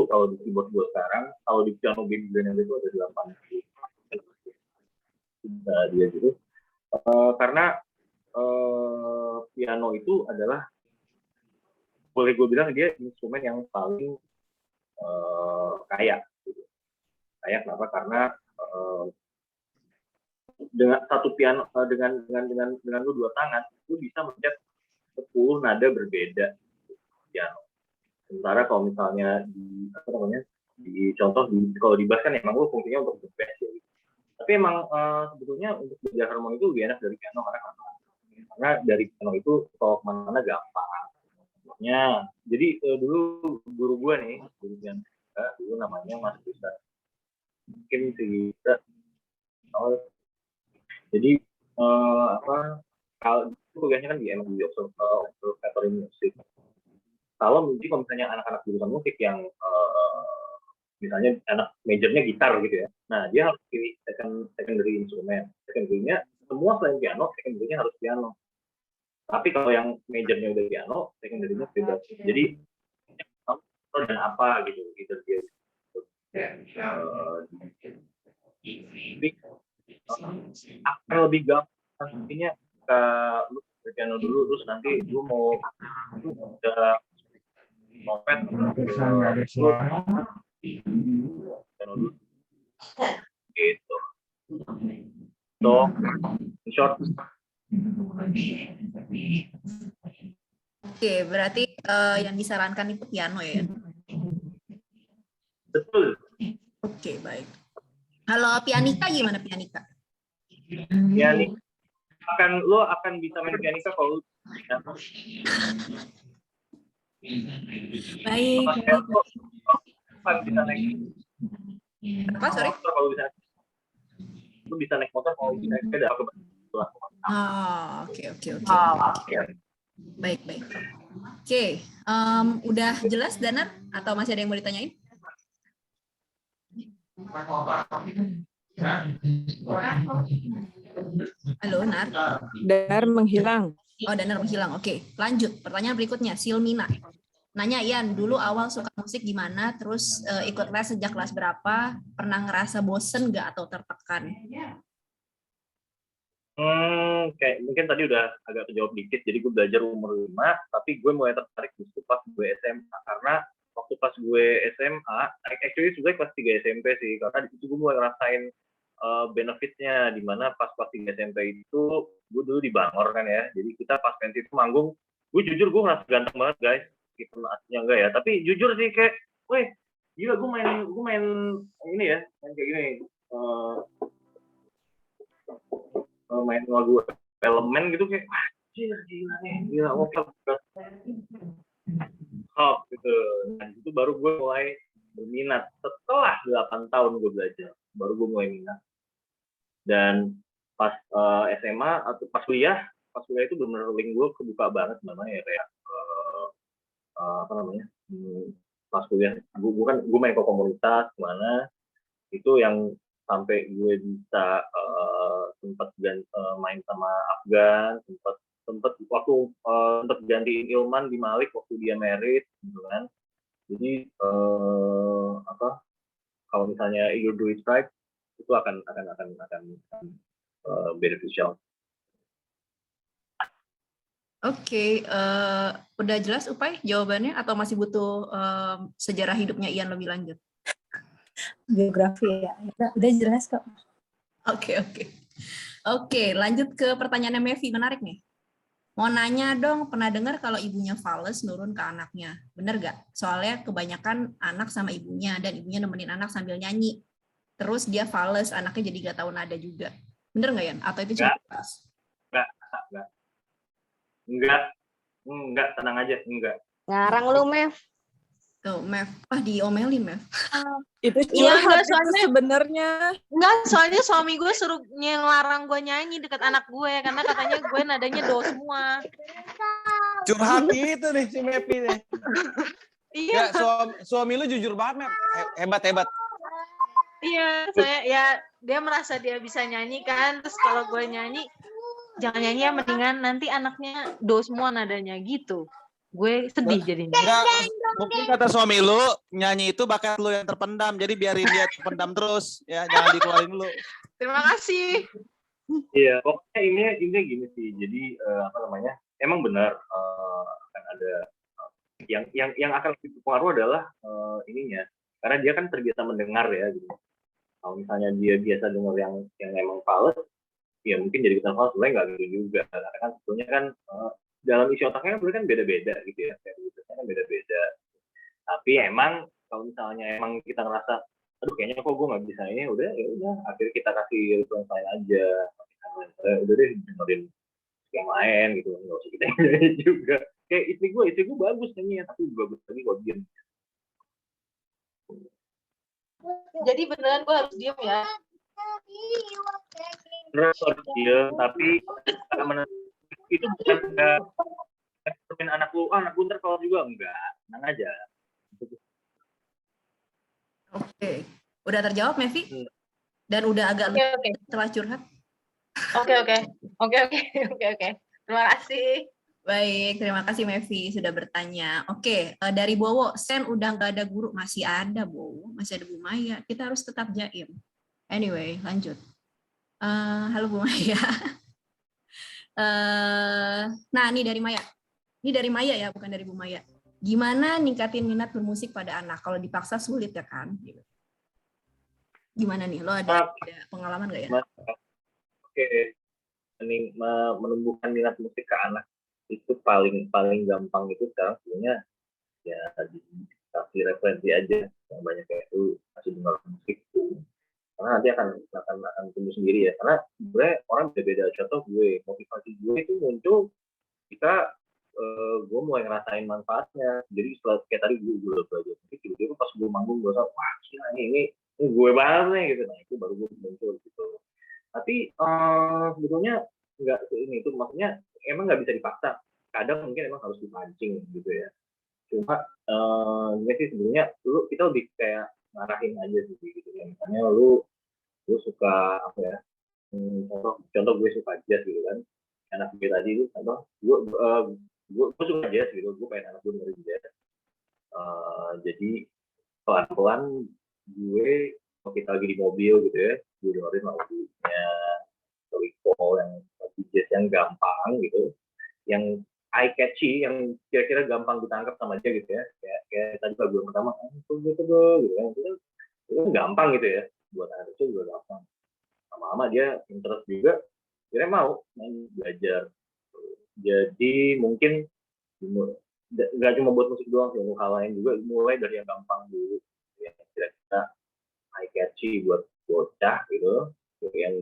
kalau di keyboard gue sekarang, kalau di piano game itu ada 80 dia gitu. Karena piano itu adalah, boleh gue bilang dia instrumen yang paling kaya gitu. Kaya kenapa? Karena dengan satu piano, dengan lu 2 tangan, lu bisa mencet 10 nada berbeda piano. Sementara kalau misalnya di contoh kalau di bass kan emang lu fungsinya untuk bass ya. Tapi emang sebetulnya untuk belajar harmoni itu lebih enak dari piano, karena dari piano itu kalau kemana-mana gampang. Jadi dulu guru gue nih, guru piano dulu namanya Mas Bisa. Mungkin Bisa. Jadi kalau itu kuliahnya kan di MUI, Observatory Music. Kalau misalnya anak-anak jurusan musik yang misalnya anak majornya gitar gitu ya, nah dia harus pilih secondary instrumen. Secondary-nya semua selain piano, secondary-nya harus piano. Tapi kalau yang majornya udah piano, secondary-nya bebas. Jadi dan apa gitu dia. Akan lebih gampang nantinya ke lu piano dulu, terus nanti lu mau udah moped piano dulu gitu. So in short. Oke, berarti yang disarankan itu piano ya? Betul. Oke, baik. Kalau pianika gimana pianika? Pianika lo akan bisa main pianika kalau baik. Kan bisa naik. Apa, sorry? Lo bisa naik motor kalau bisa naik sepeda. Oke. Baik. Oke, udah jelas Danar atau masih ada yang mau ditanyain? Halo, Nar. Danar menghilang. Oh, Danar menghilang. Oke, lanjut. Pertanyaan berikutnya, Silmina. Nanya, Ian, dulu awal suka musik gimana? Terus ikut les sejak kelas berapa? Pernah ngerasa bosen nggak atau tertekan? Kayak mungkin tadi udah agak kejawab dikit. Jadi gue belajar umur 5, tapi gue mulai tertarik justru pas gue SMA. Karena waktu pas gue SMA, actually juga kelas 3 SMP sih. Karena di situ gue mulai ngerasain benefitnya, dimana pas kelas 3 SMP itu gue dulu di Bangor kan ya. Jadi kita pas pensi itu manggung, gue jujur gue ngerasa ganteng banget guys. Gitu aslinya enggak ya. Tapi jujur sih kayak, weh, gila gue main ini ya, main kayak gini. Main lagu Elemen gitu kayak gila nih, gila gitu. Nah itu baru gue mulai berminat. Setelah 8 tahun gue belajar, baru gue mulai minat. Dan pas SMA atau pas kuliah itu benar-benar link gue kebuka banget namanya ya, kayak pas kuliah gue main ke komunitas kemana itu yang sampai gue bisa sempat main sama Afgan, sempat waktu sempat gantiin Ilman di Malik waktu dia married gitu kan. Jadi kalau misalnya you do it right itu akan beneficial. Oke, udah jelas Upay jawabannya atau masih butuh sejarah hidupnya Ian lebih lanjut? Biografi ya, udah jelas kok. Oke, lanjut ke pertanyaannya Mevi, menarik nih. Mau nanya dong, pernah dengar kalau ibunya fales nurun ke anaknya, bener gak? Soalnya kebanyakan anak sama ibunya dan ibunya nemenin anak sambil nyanyi. Terus dia fales, anaknya jadi gak tahu nada juga. Bener gak Yan? Atau itu cuma pas? Enggak, tenang aja, enggak. Ngarang lu, Mev. Tuh, Mev. Diomelin, Mev. Itu Iya, curhat soalnya sebenarnya. Enggak, soalnya suami gue suruh ngelarang gue nyanyi dekat anak gue karena katanya gue nadanya do semua. Curhat gitu nih si Mepi nih. Iya. Ya, suami lu jujur banget, Mep. Hebat. Iya, saya ya dia merasa dia bisa nyanyi kan, terus kalau gue nyanyi jangan nyanyi ya, mendingan nanti anaknya do semua nadanya gitu. Gue sedih jadinya. Enggak, mungkin kata suami lu nyanyi itu bakat lu yang terpendam, jadi biarin dia terpendam terus ya, jangan dikeluarin dulu. Terima kasih. Iya, pokoknya ini gini sih. Jadi apa namanya? Emang benar akan ada yang akan lebih berpengaruh adalah ininya. Karena dia kan terbiasa mendengar ya gitu. Kalau misalnya dia biasa dengar yang emang fals, ya mungkin jadi kita fals, sebenarnya nggak gitu juga. Karena kan sebetulnya kan dalam isi otaknya kan beda-beda gitu ya. Kayak gitu kan beda-beda. Tapi emang kalau misalnya emang kita ngerasa aduh kayaknya kok gue nggak bisa ini, udah akhirnya kita kasih referensi lain aja. Udah deh dengerin yang lain gitu, nggak usah kita nyanyi juga. Kayak istri gue bagus nyanyi, tapi bagus lagi kok diem. Jadi beneran gue harus diem ya? Beneran harus diem, tapi itu bukan cermin anak lu ntar kalau juga enggak, tenang aja. Oke, udah terjawab Mevi? Dan udah agak Oke. setelah curhat? Oke. Terima kasih. Baik, terima kasih Mevi sudah bertanya. Oke, dari Bowo, Sen udah nggak ada guru, masih ada Bowo, masih ada Bu Maya. Kita harus tetap jaim. Anyway, lanjut. Halo Bu Maya. Nah, ini dari Maya. Ini dari Maya ya, bukan dari Bu Maya. Gimana ningkatin minat bermusik pada anak? Kalau dipaksa sulit ya kan? Gimana nih? Lo ada pengalaman nggak ya? Oke, menumbuhkan minat musik ke anak itu paling gampang itu sekarang sebenarnya ya dikasih referensi aja yang banyak kayak itu masih dengar musik karena nanti akan tumbuh sendiri ya, karena sebenarnya orang beda-beda. Contoh motivasi gue itu muncul ketika gue mulai ngerasain manfaatnya. Jadi setelah kayak tadi gue belajar musik, tiba-tiba pas gue manggung gue rasa wah gila ini gue banget nih gitu. Nah itu baru gue muncul gitu. Tapi sebetulnya nggak ini itu maksudnya emang nggak bisa dipaksa. Kadang mungkin emang harus dipancing gitu ya. Cuma sih sebenarnya dulu kita lebih kayak ngarahin aja sih gitu ya. Misalnya lu suka apa ya? Contoh gue suka jazz gitu kan. Anak gue tadi itu contoh gue suka jazz gitu. Gue pengen anak gue dengerin jazz. Jadi pelan-pelan gue kalau kita lagi di mobil gitu ya, gue dengerin lagunya Rico yang jazz yang gampang gitu, yang eye catchy, yang kira-kira gampang ditangkap sama dia gitu ya, kayak tadi lagu yang pertama gitu kan, itu gampang gitu ya, buat anak kecil juga gampang. Lama-lama dia interest juga, kira mau belajar. Jadi mungkin nggak cuma buat musik doang, untuk hal lain juga mulai dari yang gampang dulu, yang kira-kira eye catchy buat bocah gitu, yang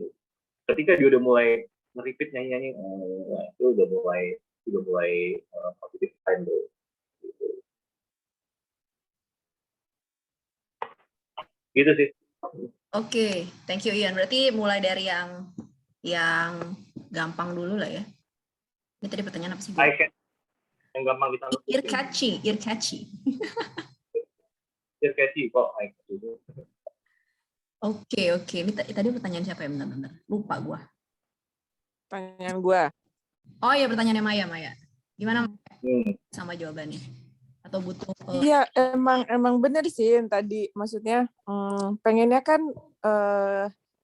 ketika dia udah mulai nge-repeat nyanyi-nyanyi, itu udah mulai positif sign tuh. Gitu sih. Oke, thank you Ian. Berarti mulai dari yang gampang dulu lah ya. Ini tadi pertanyaan apa sih? Yang gampang ditangkap. Ear catchy. Ear catchy kok. Oke. Tadi pertanyaan siapa ya? Bentar. Lupa gua. Pertanyaan gua. Oh iya, pertanyaannya Maya. Gimana sama jawabannya? Atau butuh? Iya, emang bener sih yang tadi. Maksudnya pengennya kan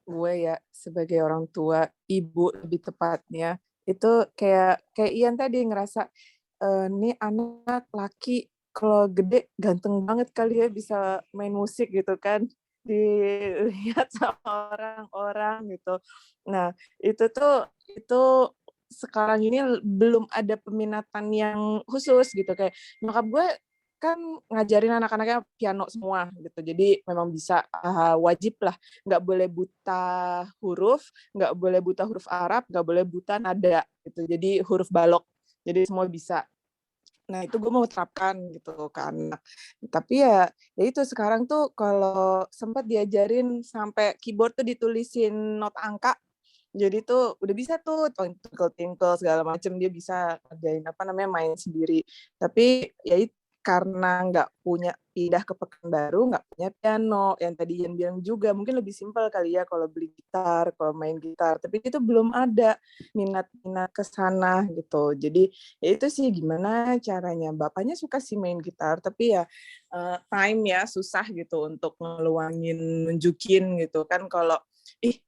gue ya sebagai orang tua, ibu lebih tepatnya, itu kayak Ian tadi ngerasa nih anak laki kalau gede ganteng banget kali ya bisa main musik gitu kan, dilihat sama orang-orang gitu. Nah itu sekarang ini belum ada peminatan yang khusus gitu, kayak nyokap gue kan ngajarin anak-anaknya piano semua gitu, jadi memang bisa wajib lah, nggak boleh buta huruf Arab, nggak boleh buta nada gitu, jadi huruf balok, jadi semua bisa. Nah itu gue mau terapkan gitu kan. Tapi ya itu sekarang tuh kalau sempat diajarin sampai keyboard tuh ditulisin not angka, Jadi tuh udah bisa tuh tinkle segala macem, dia bisa ngerjain main sendiri. Tapi ya karena nggak punya, pindah ke Pekanbaru, nggak punya piano. Yang tadi Ian bilang juga mungkin lebih simpel kali ya kalau beli gitar, kalau main gitar. Tapi itu belum ada minat-minat ke sana gitu. Jadi ya itu sih gimana caranya. Bapaknya suka sih main gitar, tapi ya time ya susah gitu untuk ngeluangin, nunjukin gitu kan. Kalau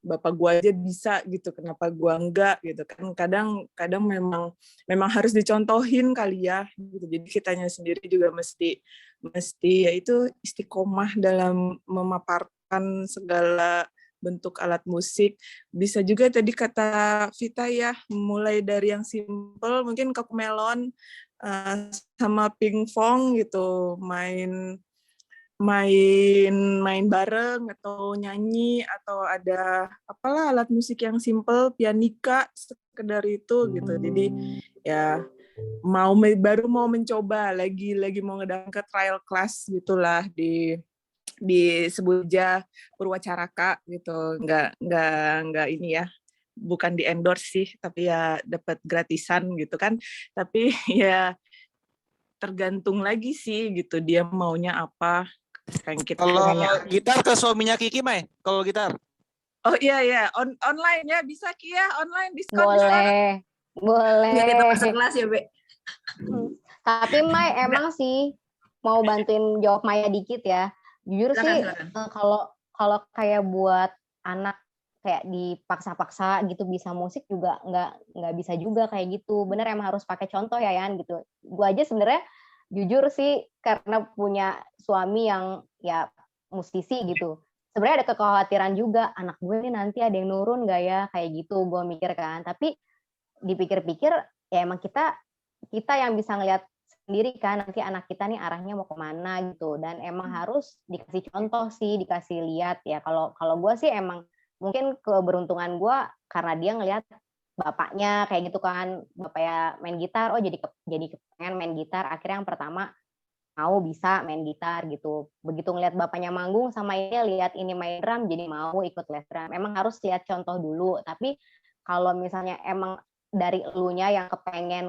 bapak gua aja bisa gitu, kenapa gua enggak gitu kan. Kadang memang harus dicontohin kali ya gitu. Jadi kitanya sendiri juga mesti ya itu istiqomah dalam memaparkan segala bentuk alat musik. Bisa juga tadi kata Vita ya, mulai dari yang simple mungkin Cocomelon sama Pingpong gitu, main bareng atau nyanyi atau ada apalah alat musik yang simple, pianika sekedar itu gitu. Jadi ya baru mau mencoba lagi mau ngedang ke trial class gitulah di Sebuja Purwacaraka gitu. Nggak ini ya, bukan di endorse sih, tapi ya dapat gratisan gitu kan. Tapi ya tergantung lagi sih gitu, dia maunya apa. Kalau gitar ke suaminya Kiki, Mai. Kalau gitar. Oh iya, online ya, bisa Ki ya, online diskon. Boleh. Biar kita masuk kelas ya, Be. Tapi Mai emang sih mau bantuin jawab Maya dikit ya. Jujur sih kalau kayak buat anak kayak dipaksa-paksa gitu bisa musik juga nggak bisa juga kayak gitu. Bener emang harus pakai contoh ya Yan gitu. Gua aja sebenarnya jujur sih karena punya suami yang ya musisi gitu. Sebenarnya ada kekhawatiran juga, anak gue ini nanti ada yang nurun nggak ya kayak gitu. Gue mikir kan. Tapi dipikir-pikir ya emang kita yang bisa ngelihat sendiri kan nanti anak kita nih arahnya mau kemana gitu. Dan emang harus dikasih contoh sih, dikasih lihat ya. Kalau gue sih emang mungkin keberuntungan gue karena dia ngelihat bapaknya kayak gitu kan, bapaknya main gitar, jadi pengen main gitar. Akhirnya yang pertama mau bisa main gitar gitu. Begitu ngelihat bapaknya manggung sama ini lihat ini main drum, jadi mau ikut les drum. Emang harus lihat contoh dulu. Tapi kalau misalnya emang dari elunya yang pengen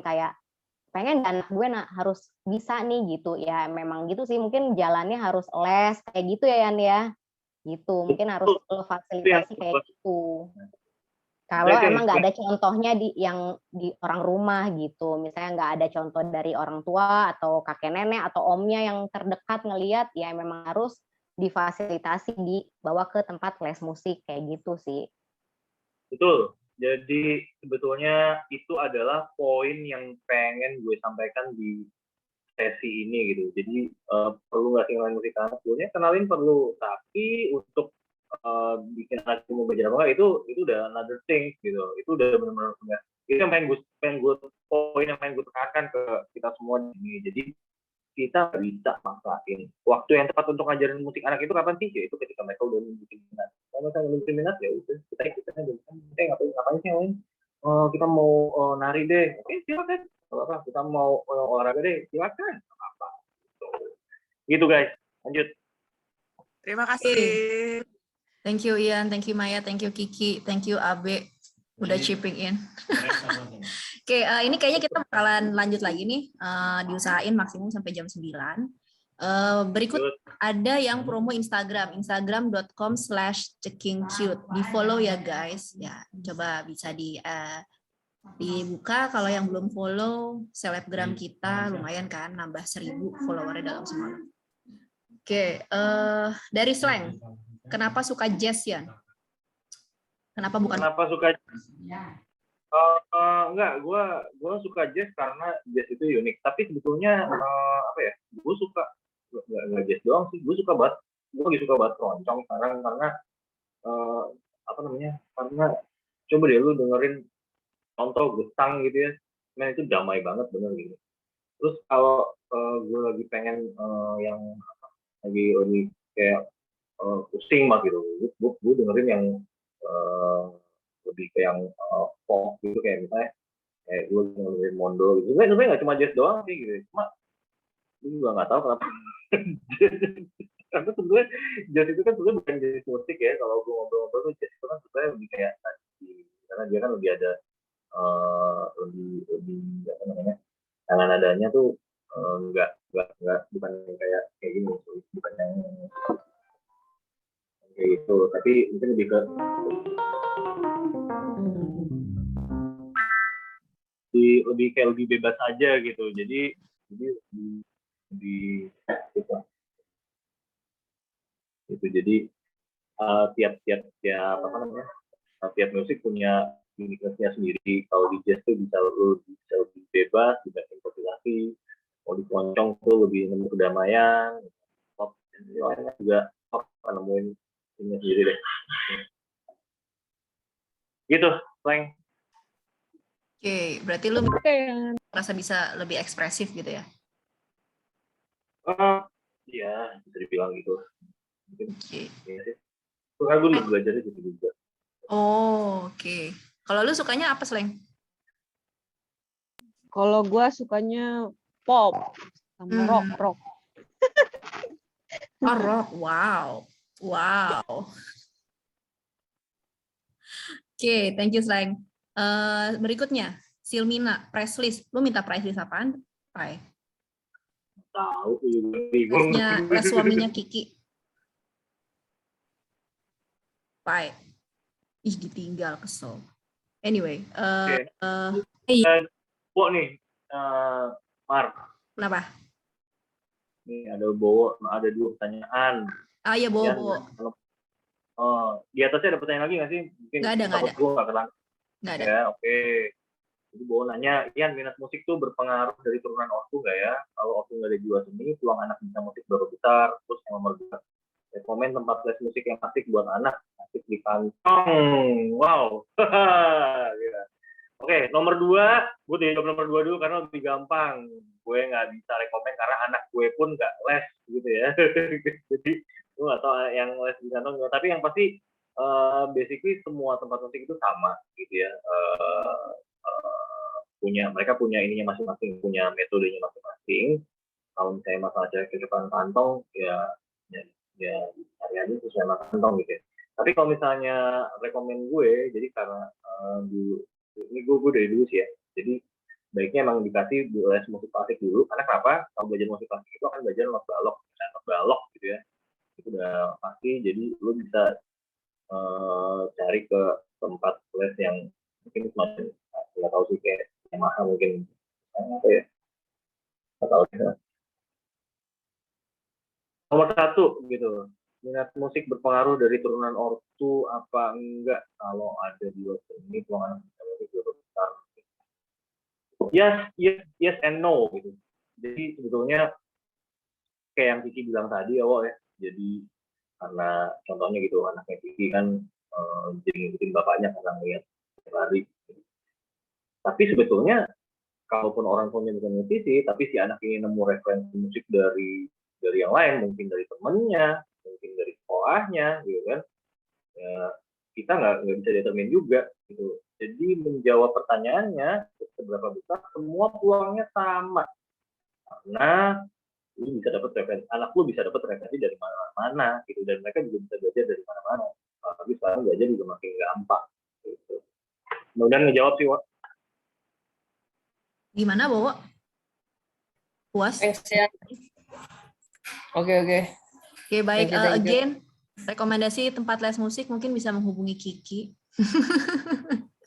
anak gue harus bisa nih gitu ya, memang gitu sih. Mungkin jalannya harus les kayak gitu ya Yan ya, gitu. Mungkin harus lo fasilitasi kayak gitu. Kalau emang nggak ada contohnya di orang rumah gitu, misalnya nggak ada contoh dari orang tua atau kakek nenek atau omnya yang terdekat ngelihat, ya memang harus difasilitasi dibawa ke tempat les musik kayak gitu sih. Betul. Jadi sebetulnya itu adalah poin yang pengen gue sampaikan di sesi ini gitu. Jadi perlu nggak sih ngelain musik anak? Sebenarnya kenalin perlu, tapi untuk bikin anak mau belajar apa itu udah another thing gitu. Itu udah benar-benar itu yang pengen gue poin yang pengen gue tekankan ke kita semua di sini. Jadi kita bisa maksain waktu yang tepat untuk ngajarin musik anak itu kapan sih? Ya itu ketika mereka udah nunjukin minat. Kalau mereka nunjukin minat ya udah kita ngapain sih lain? Kita mau nari deh, oke silakan. Apa kita mau olahraga deh, silakan. Apa gitu guys. Lanjut. Terima kasih. Thank you Ian, thank you Maya, thank you Kiki, thank you Abe udah chipping in. Oke, ini kayaknya kita bakalan lanjut lagi nih, diusahain maksimum sampai jam 9. Berikut ada yang promo instagram.com/cekkingcute. Di follow ya guys. Ya, coba bisa dibuka. Kalau yang belum follow selebgram kita lumayan kan, nambah 1000 followernya dalam semalam. Oke, dari Slang. Kenapa suka jazz ya? Kenapa suka? Enggak, gue suka jazz karena jazz itu unik. Tapi sebetulnya gue suka nggak jazz doang sih. Gue lagi suka banget keroncong sekarang karena karena coba deh lu dengerin contoh gesang gitu ya. Men itu damai banget bener gitu. Terus kalau gue lagi pengen yang lagi kayak pusing banget gitu, gue dengerin yang lebih kayak yang pop gitu, kayak misalnya kayak gue dengerin Mondo gitu. Sebenarnya nggak cuma jazz doang sih gitu, cuma gue juga nggak tahu kenapa. Karena sebenarnya jazz itu kan sebenarnya bukan jazz musik ya. Kalau gue ngobrol-ngobrol tuh jazz itu kan sebenarnya lebih kayak tadi karena dia kan lebih ada lebih apa namanya, tangan nadanya tuh nggak bukan yang kayak gini, bukan yang kayak gitu, tapi mungkin lebih ke lebih bebas aja gitu, jadi lebih gitu. Jadi tiap apa namanya, tiap musik punya uniqueness-nya sendiri. Kalau di jazz tuh bisa lebih bebas, bisa improvisasi, mau di keroncong tuh lebih nemu kedamaian, pop lainnya juga pop nemuin ini sendiri deh. Gitu, Leng. Oke, berarti lu merasa bisa lebih ekspresif gitu ya? Iya, bisa dibilang gitu. Oke. Iya sih. Karena gue belajarnya gitu juga. Oh, oke. Kalau lu sukanya apa, Sleng? Kalau gue sukanya pop sama rock. Oh, rock. Wow. Oke, thank you, Sleng. Berikutnya, Silmina, price list. Lu minta price list apaan? Pai. Tahu, Les suaminya Kiki. Pai. Ih, ditinggal, kesel. Anyway. Bowo nih, Mar. Kenapa? Nih ada Bowo, ada 2 pertanyaan. Ah iya, Bowo. Di atasnya ada pertanyaan lagi nggak sih? Mungkin nggak ada. Nggak ada. Ya, oke. Jadi Bowo nanya, Ian, minat musik tuh berpengaruh dari turunan ortu nggak ya? Kalau ortu nggak ada jiwa seni, peluang anak bisa musik baru besar. Terus yang nomor 2, rekomen tempat les musik yang asik buat anak, asik di kantong. Wow. Yeah. Oke, nomor 2, gue jawab nomor 2 dulu karena lebih gampang. Gue nggak bisa rekomen karena anak gue pun nggak les gitu ya. Jadi gue nggak tahu yang les di kantong, tapi yang pasti basically semua tempat musik itu sama gitu ya. Mereka punya ininya masing-masing, punya metodenya masing-masing. Kalau misalnya masalah cocokan kantong, ya hari-hari sesuai sama kantong gitu ya. Tapi kalau misalnya rekomen gue, jadi karena ini gue dari dulu sih ya, jadi baiknya emang dikasih les musik klasik dulu. Karena kenapa? Kalau belajar musik klasik itu akan belajar not balok gitu ya, itu udah pasti. Jadi lu bisa cari ke tempat les yang mungkin semacam, nggak tahu sih, kayak Yamaha mungkin, apa ya, nggak tahu ya. Nomor 1 gitu, minat musik berpengaruh dari turunan ortu apa enggak? Kalau ada di luar sini, peluang anak bisa musik lebih besar. Yes and no gitu. Jadi sebetulnya kayak yang Kiki bilang tadi ya, ya. Jadi karena contohnya gitu, anaknya Kiki kan jadi ngikutin bapaknya karena ngeliat lari. Tapi sebetulnya kalaupun orang tuanya bukan musisi, tapi si anak ini nemu referensi musik dari yang lain, mungkin dari temennya, mungkin dari sekolahnya, gitu kan? Ya, kita nggak bisa determine juga, gitu. Jadi menjawab pertanyaannya, seberapa besar, semua peluangnya sama. Karena lu bisa dapat referensi, anak lu bisa dapat referensi dari mana-mana, gitu. Dan mereka juga bisa belajar dari mana-mana. Tapi sekarang belajar juga makin gampang, gitu. Kemudian ngejawab sih, Wak. Gimana, Bowo? Puas? Oke, baik. Thank you. Again, rekomendasi tempat les musik mungkin bisa menghubungi Kiki.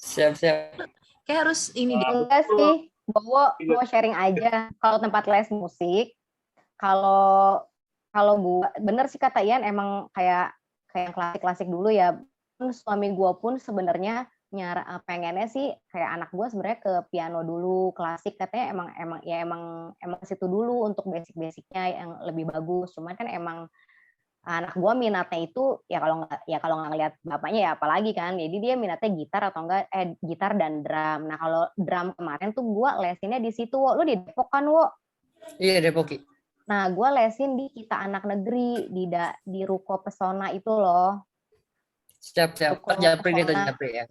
Siap. Kayak harus ini deh. Enggak sih, Bowo mau sharing aja. Kalau tempat les musik, kalau gua bener sih kata Ian, emang kayak klasik-klasik dulu ya. Suami gua pun sebenarnya pengennya sih kayak anak gue sebenarnya ke piano dulu, klasik, katanya emang situ dulu untuk basic-basicnya yang lebih bagus. Cuman kan emang anak gue minatnya itu ya kalau nggak ngeliat bapaknya ya apalagi kan. Jadi dia minatnya gitar atau enggak gitar dan drum. Nah kalau drum kemarin tuh gue lesinnya di situ, Wo. Lu di Depok kan, Wo? Iya, Depok. Nah gue lesin di Kita Anak Negeri di Ruko Pesona itu loh. Siap. Japri ya.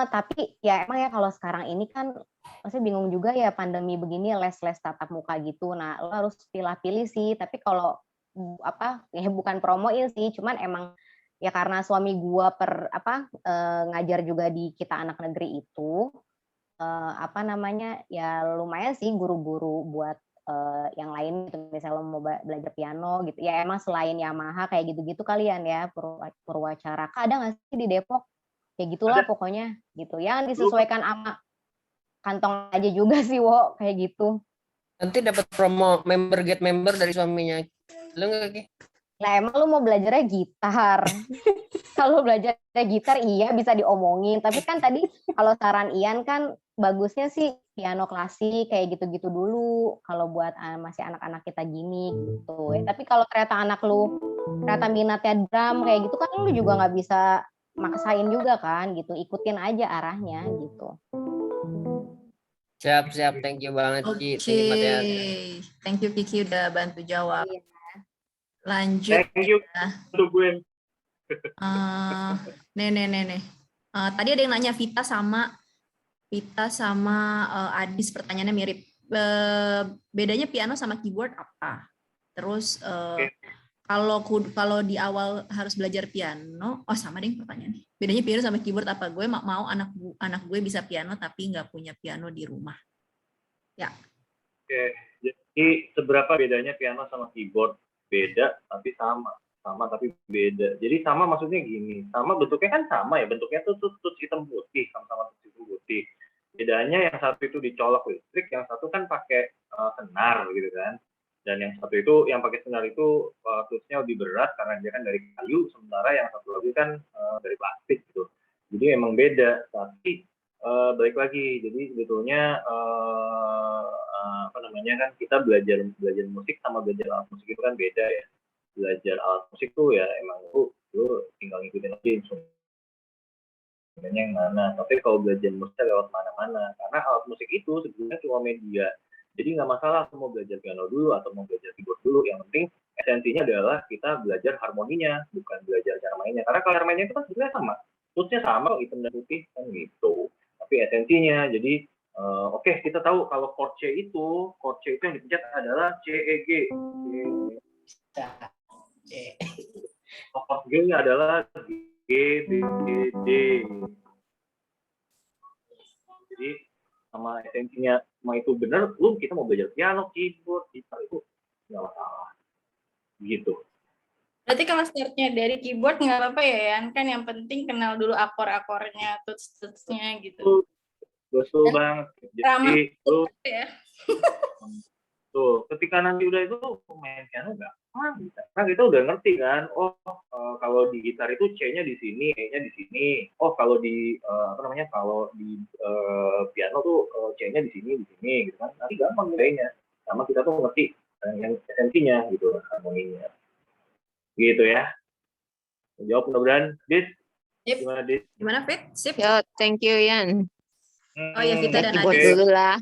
Tapi ya emang ya kalau sekarang ini kan maksudnya bingung juga ya, pandemi begini les-les tatap muka gitu. Nah, lo harus pilih-pilih sih. Tapi kalau ya bukan promoin sih, cuman emang ya karena suami gua ngajar juga di Kita Anak Negeri itu, ya lumayan sih guru-guru buat yang lain gitu, misalnya lo mau belajar piano gitu ya, emang selain Yamaha kayak gitu-gitu kalian ya, Purwacaraka ada nggak sih di Depok kayak gitulah pokoknya gitu, yang disesuaikan sama kantong aja juga sih Wo, kayak gitu. Nanti dapat promo get member dari suaminya. Lu nggak Ki? Lah emang lu mau belajarnya gitar? Kalau belajarnya gitar iya bisa diomongin, tapi kan tadi kalau saran Ian kan bagusnya sih piano klasik kayak gitu-gitu dulu kalau buat masih anak-anak kita gini gitu. Tapi kalau ternyata anak lu ternyata minatnya drum kayak gitu kan lu juga nggak bisa maksain juga kan gitu, ikutin aja arahnya gitu. Siap, thank you banget Ki. Thank you Kiki udah bantu jawab. Lanjut. Thank you untuk gue. Nih. Tadi ada yang nanya Vita sama Adis, pertanyaannya mirip. Bedanya piano sama keyboard apa? Terus kalau di awal harus belajar piano, sama deh pertanyaannya. Bedanya piano sama keyboard apa? Gue mau anak gue bisa piano tapi nggak punya piano di rumah. Ya. Oke, jadi seberapa bedanya piano sama keyboard? Beda tapi sama tapi beda. Jadi sama maksudnya gini, sama bentuknya kan sama ya, bentuknya tuh hitam putih, sama-sama hitam putih. Bedanya yang satu itu dicolok listrik, yang satu kan pakai senar gitu kan. Dan yang satu itu yang pakai senar itu tutsnya lebih berat karena dia kan dari kayu, sementara yang satu lagi kan dari plastik gitu. Jadi emang beda, tapi balik lagi. Jadi sebetulnya kan kita belajar musik sama belajar alat musik itu kan beda ya. Belajar alat musik tuh ya emang lu tinggal ngikutin aja instrumennya yang mana. Tapi kalau belajar musik lewat mana-mana, karena alat musik itu sebenarnya cuma media. Jadi nggak masalah mau belajar piano dulu atau mau belajar keyboard dulu. Yang penting esensinya adalah kita belajar harmoninya, bukan belajar cara mainnya. Karena kalau cara mainnya itu kan sebenarnya sama, tutsnya sama, hitam dan putih kan gitu. Tapi esensinya, jadi oke, kita tahu kalau chord C itu yang dipencet adalah C, E, G. Chord G adalah G, B, D. Jadi sama esensinya, sama itu benar, kita mau belajar piano, keyboard, gitar itu nggak masalah. Gitu. Berarti kalau startnya dari keyboard nggak apa-apa ya, Yan? Kan yang penting kenal dulu akor-akornya, tuts-tutsnya gitu. Betul banget. Jadi ketika nanti udah itu main piano gampang, karena kita udah ngerti kan. Kalau di gitar itu C-nya di sini, E-nya di sini. Kalau di kalau di piano tuh C-nya di sini gitu kan. Nanti gampang nilainya. Sama kita tuh ngerti yang esensinya gitu, harmoninya. Gitu ya. Jawab mudah-mudahan. Dis. Gimana Dis? Gimana Fit? Sip. Yo, thank you Yan. Oh ya, Vita dan Keyboard Adis. dulu lah.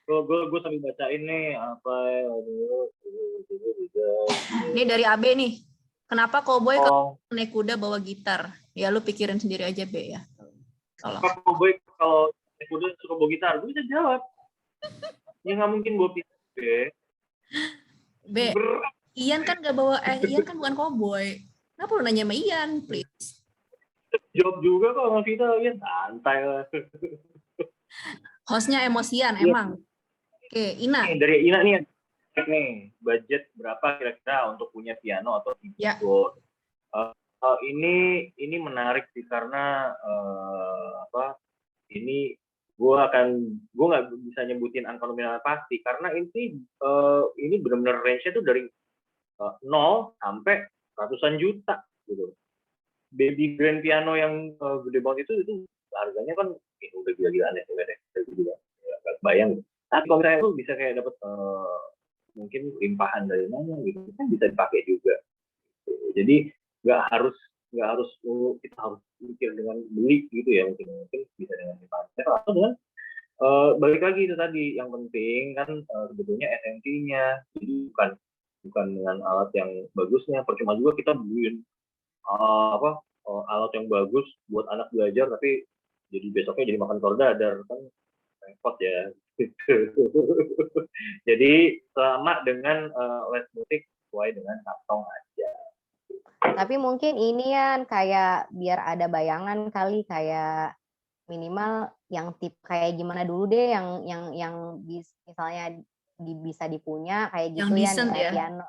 Gue sambil bacain nih apa Ini dari AB nih. Kenapa cowboy kalau naik kuda bawa gitar? Ya lu pikirin sendiri aja B ya. Tolong. Kenapa cowboy kalau naik kuda suka bawa gitar? Gue bisa jawab. Ya nggak mungkin bawa gitar B. Ian kan nggak bawa. Ian kan bukan cowboy. Kenapa lu nanya sama Ian, please? Jawab juga kok sama Vita, ya santai lah. Hostnya emosian emang. Oke, Ina. Dari Ina nih, budget berapa kira-kira untuk punya piano atau keyboard? Ini menarik sih karena ini gue nggak bisa nyebutin angka nominal pasti karena ini benar-benar range-nya tuh dari 0 sampai ratusan juta gitu. Baby grand piano yang gede banget itu harganya kan udah gila-gilaan ya sebenarnya. Gak bayang. Tapi kalau misalnya lu bisa kayak dapat mungkin limpahan dari mana gitu kan bisa dipakai juga. Jadi nggak harus kita harus mikir dengan beli gitu ya, mungkin bisa dengan limpahan atau dengan balik lagi itu tadi yang penting kan sebetulnya esensinya. Jadi bukan dengan alat yang bagusnya, percuma juga kita beliin alat yang bagus buat anak belajar tapi jadi besoknya jadi makan telur dadar kan repot ya gitu. Jadi sama dengan les musik sesuai dengan kantong aja Tapi mungkin ini kan kayak biar ada bayangan kali, kayak minimal yang tip kayak gimana dulu deh, yang misalnya bisa dipunya kayak Yang gitu ya, decent ya. piano.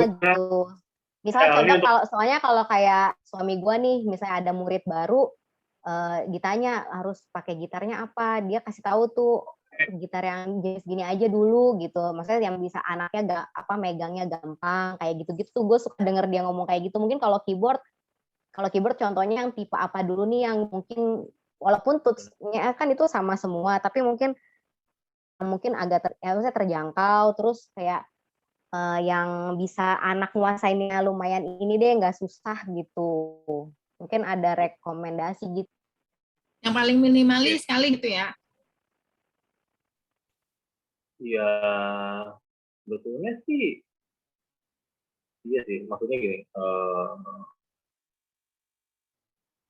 Gitu. Misalnya contoh kalau kayak suami gua nih, misalnya ada murid baru, ditanya harus pakai gitarnya apa, dia kasih tahu tuh gitar yang jenis gini aja dulu gitu. Maksudnya yang bisa anaknya megangnya gampang kayak gitu-gitu tuh gue suka denger dia ngomong kayak gitu. Mungkin kalau keyboard contohnya yang tipe apa dulu nih yang mungkin walaupun tutsnya kan itu sama semua, tapi mungkin agak maksudnya terjangkau, terus kayak yang bisa anak nguasainnya lumayan ini deh, nggak susah gitu. Mungkin ada rekomendasi gitu. Yang paling minimalis kali gitu ya. Ya, sebetulnya sih, iya sih, maksudnya gini,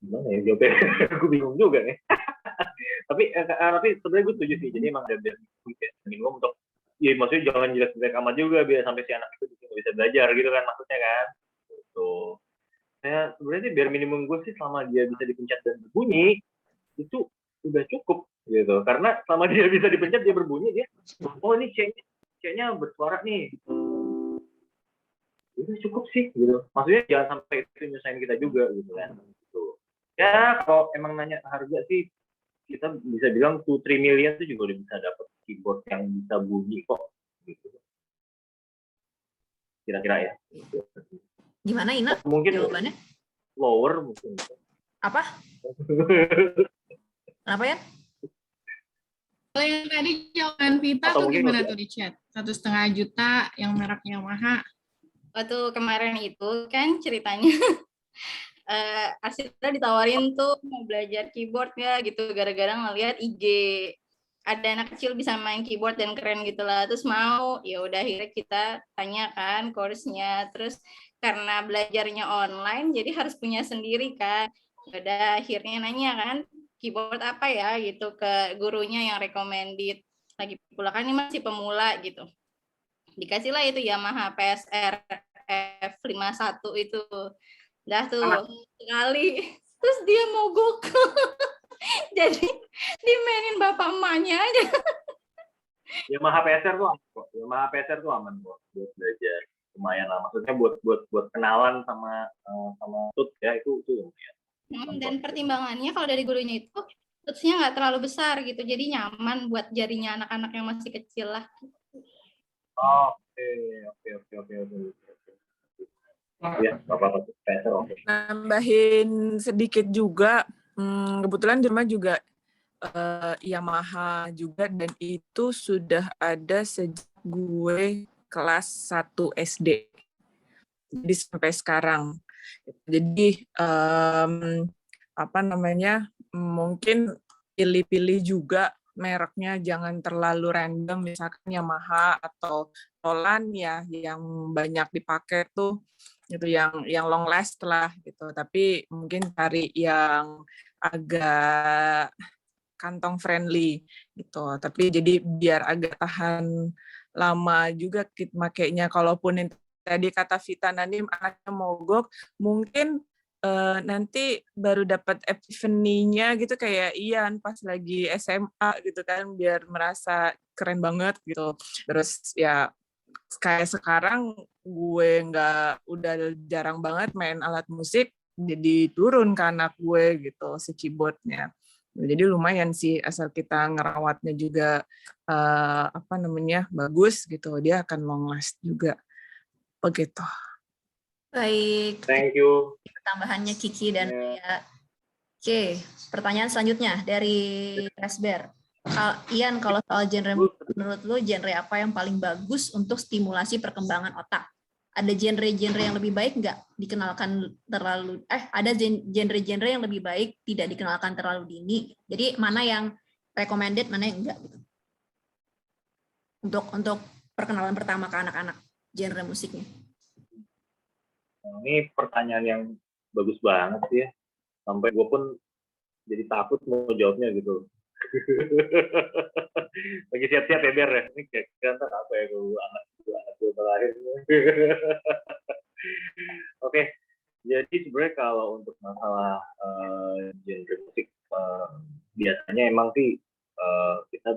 gimana ya jawabnya? Gue bingung juga nih. tapi sebenarnya gue setuju sih, jadi emang ada minimum untuk, ya maksudnya jangan jelek-jelek amat juga, biar sampai si anak itu bisa belajar gitu kan, maksudnya kan. Gitu. Saya sebenarnya sih biar minimum gue sih selama dia bisa dipencet dan berbunyi, itu udah cukup gitu, karena selama dia bisa dipencet dia berbunyi, dia oh ini C-nya bersuara nih, itu cukup sih gitu. Maksudnya jangan sampai itu nyusahin kita juga gitu kan. Gitu. Ya kalau emang nanya harga sih, kita bisa bilang 2-3 million tuh juga udah bisa dapat keyboard yang bisa bunyi kok gitu. Kira-kira ya. Gimana Ina? Mungkin jawabannya? Lower mungkin. Apa? Kenapa ya? Kalau yang tadi jawaban Vita Atau tuh mungkin gimana tuh di chat? 1,5 juta yang mereknya Yamaha. Waktu kemarin itu kan ceritanya Asita ditawarin tuh mau belajar keyboard ya gitu, gara-gara ngeliat IG ada anak kecil bisa main keyboard dan keren gitu lah, terus mau, ya udah akhirnya kita tanya kan course-nya, terus karena belajarnya online jadi harus punya sendiri kan, udah akhirnya nanya kan keyboard apa ya gitu ke gurunya yang recommended, lagi pula kan ini masih pemula gitu, dikasih lah itu Yamaha PSR F51 itu, dah tuh sekali, terus dia mogok. Jadi dimainin bapak emaknya aja. Yamaha PSR tuh aman kok. Yamaha PSR tuh aman kok buat belajar. Lumayan lah. Maksudnya buat kenalan sama tut ya itu lumayan. Dan pertimbangannya kalau dari gurunya itu tutsnya nggak terlalu besar gitu, jadi nyaman buat jarinya anak-anak yang masih kecil lah. Oke. Ya, Bapak PSR oke. Nambahin sedikit juga, kebetulan di rumah juga Yamaha juga, dan itu sudah ada sejak gue kelas 1 SD. Jadi sampai sekarang. Jadi mungkin pilih-pilih juga mereknya, jangan terlalu random, misalkan Yamaha atau Roland ya yang banyak dipakai tuh gitu, yang long last lah gitu. Tapi mungkin cari yang agak kantong friendly gitu. Tapi jadi biar agak tahan lama juga makainya. Kalaupun yang tadi kata Vita Nanim anaknya mogok, mungkin nanti baru dapat epiphany-nya gitu kayak Ian pas lagi SMA gitu kan, biar merasa keren banget gitu. Terus ya kayak sekarang gue udah jarang banget main alat musik, jadi turun ke anak gue gitu si keyboardnya. Jadi lumayan sih asal kita ngerawatnya juga bagus gitu, dia akan long last juga begitu. Baik. Thank you. Tambahannya Kiki dan Ria. Oke, pertanyaan selanjutnya dari Resber. Ian, kalau soal genre, menurut lo genre apa yang paling bagus untuk stimulasi perkembangan otak? Ada genre-genre yang lebih baik nggak dikenalkan terlalu, ada genre-genre yang lebih baik tidak dikenalkan terlalu dini. Jadi mana yang recommended, mana yang enggak gitu. Untuk perkenalan pertama ke anak-anak genre musiknya. Ini pertanyaan yang bagus banget sih ya. Sampai gue pun jadi takut mau jawabnya gitu. Lagi siap-siap ya Ber ya. Ini kira-kira ntar apa ya kalau anak gue terakhir. Oke. Jadi sebenarnya kalau untuk masalah genre musik biasanya emang sih kita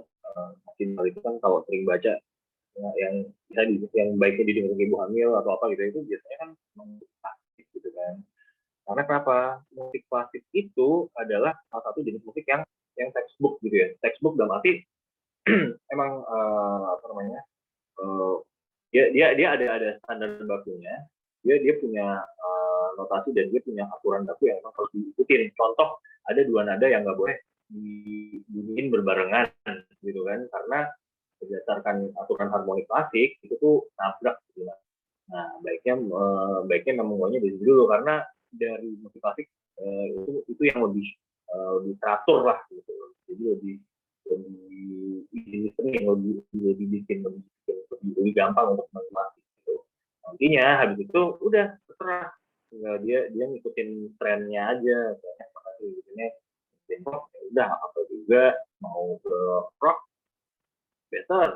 maksimal itu kan kalau sering baca yang bisa yang baiknya didengar ibu hamil atau apa gitu itu biasanya kan musik klasik gitu kan. Karena kenapa? Musik klasik itu adalah salah satu jenis musik yang textbook gitu ya. Textbook dalam arti emang apa namanya? Dia ada standar bakunya. Dia punya notasi dan dia punya aturan baku yang memang harus diikutin. Contoh, ada dua nada yang nggak boleh dibunyiin berbarengan gitu kan, karena berdasarkan aturan harmonik klasik itu tuh nabrak gitu. Nah, baiknya memang maunya dari dulu, karena dari musik klasik itu yang lebih teratur lah gitu. Jadi lebih listening, lebih bikin lebih gampang untuk menikmati gitu. Nantinya habis itu udah terserah, dia ngikutin trennya aja, kayaknya makasih ngikutinnya rock, ya udah apa juga, mau ke rock better.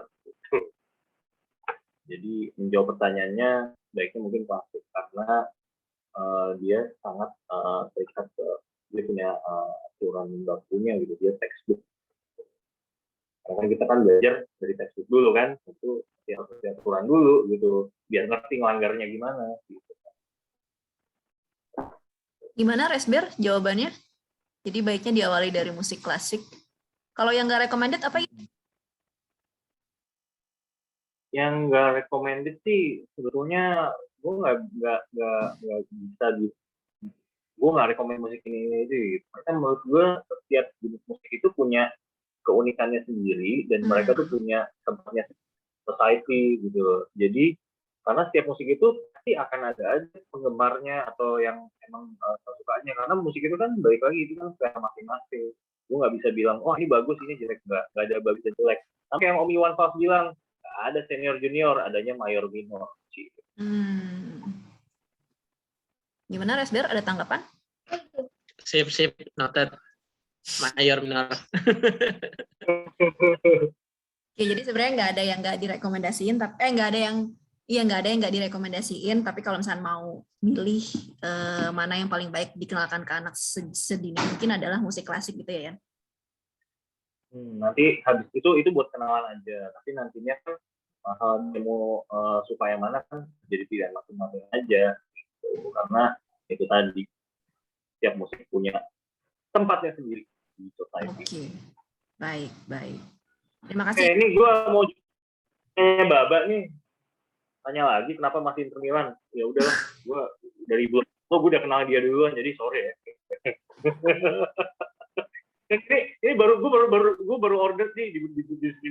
Jadi menjawab pertanyaannya baiknya mungkin klasik karena dia sangat terikat ke, dia punya aturan bakunya gitu, dia textbook. Karena kita kan belajar dari textbook dulu kan, itu ya harus ada aturan dulu gitu, biar ngerti ngelanggarnya gimana. Gitu. Gimana Resber jawabannya? Jadi baiknya diawali dari musik klasik. Kalau yang nggak recommended apa ya? Yang nggak recommended sih sebetulnya gue nggak bisa gue nggak rekomend musik ini sih. Karena menurut gue setiap jenis musik itu punya keunikannya sendiri dan mereka tuh punya tempatnya society gitu. Jadi karena setiap musik itu pasti akan ada aja penggemarnya atau yang emang sukanya, karena musik itu kan balik lagi itu kan selera masing-masing. Gue nggak bisa bilang oh ini bagus ini jelek, nggak ada bagus dan jelek. Tapi yang Om Iwan Fals bilang ada senior junior, adanya mayor minor. Gimana Resber, ada tanggapan? Sip, noted. Mayor minor. Oke, jadi sebenarnya nggak ada yang nggak direkomendasiin, tapi nggak ada yang nggak direkomendasiin. Tapi kalau misalnya mau milih mana yang paling baik dikenalkan ke anak sedini mungkin adalah musik klasik gitu ya. Nanti habis itu buat kenalan aja. Tapi nantinya kan mau suka yang mana kan jadi pilihan masing-masing aja. Gitu. Karena itu tadi setiap musik punya tempatnya sendiri. Oke, baik. Terima kasih. Ini gue mau Baba nih, tanya lagi kenapa masih Inter Milan? Ya udahlah, gue dari bulan gue udah kenal dia duluan, jadi sorry ya. ini gue baru order sih di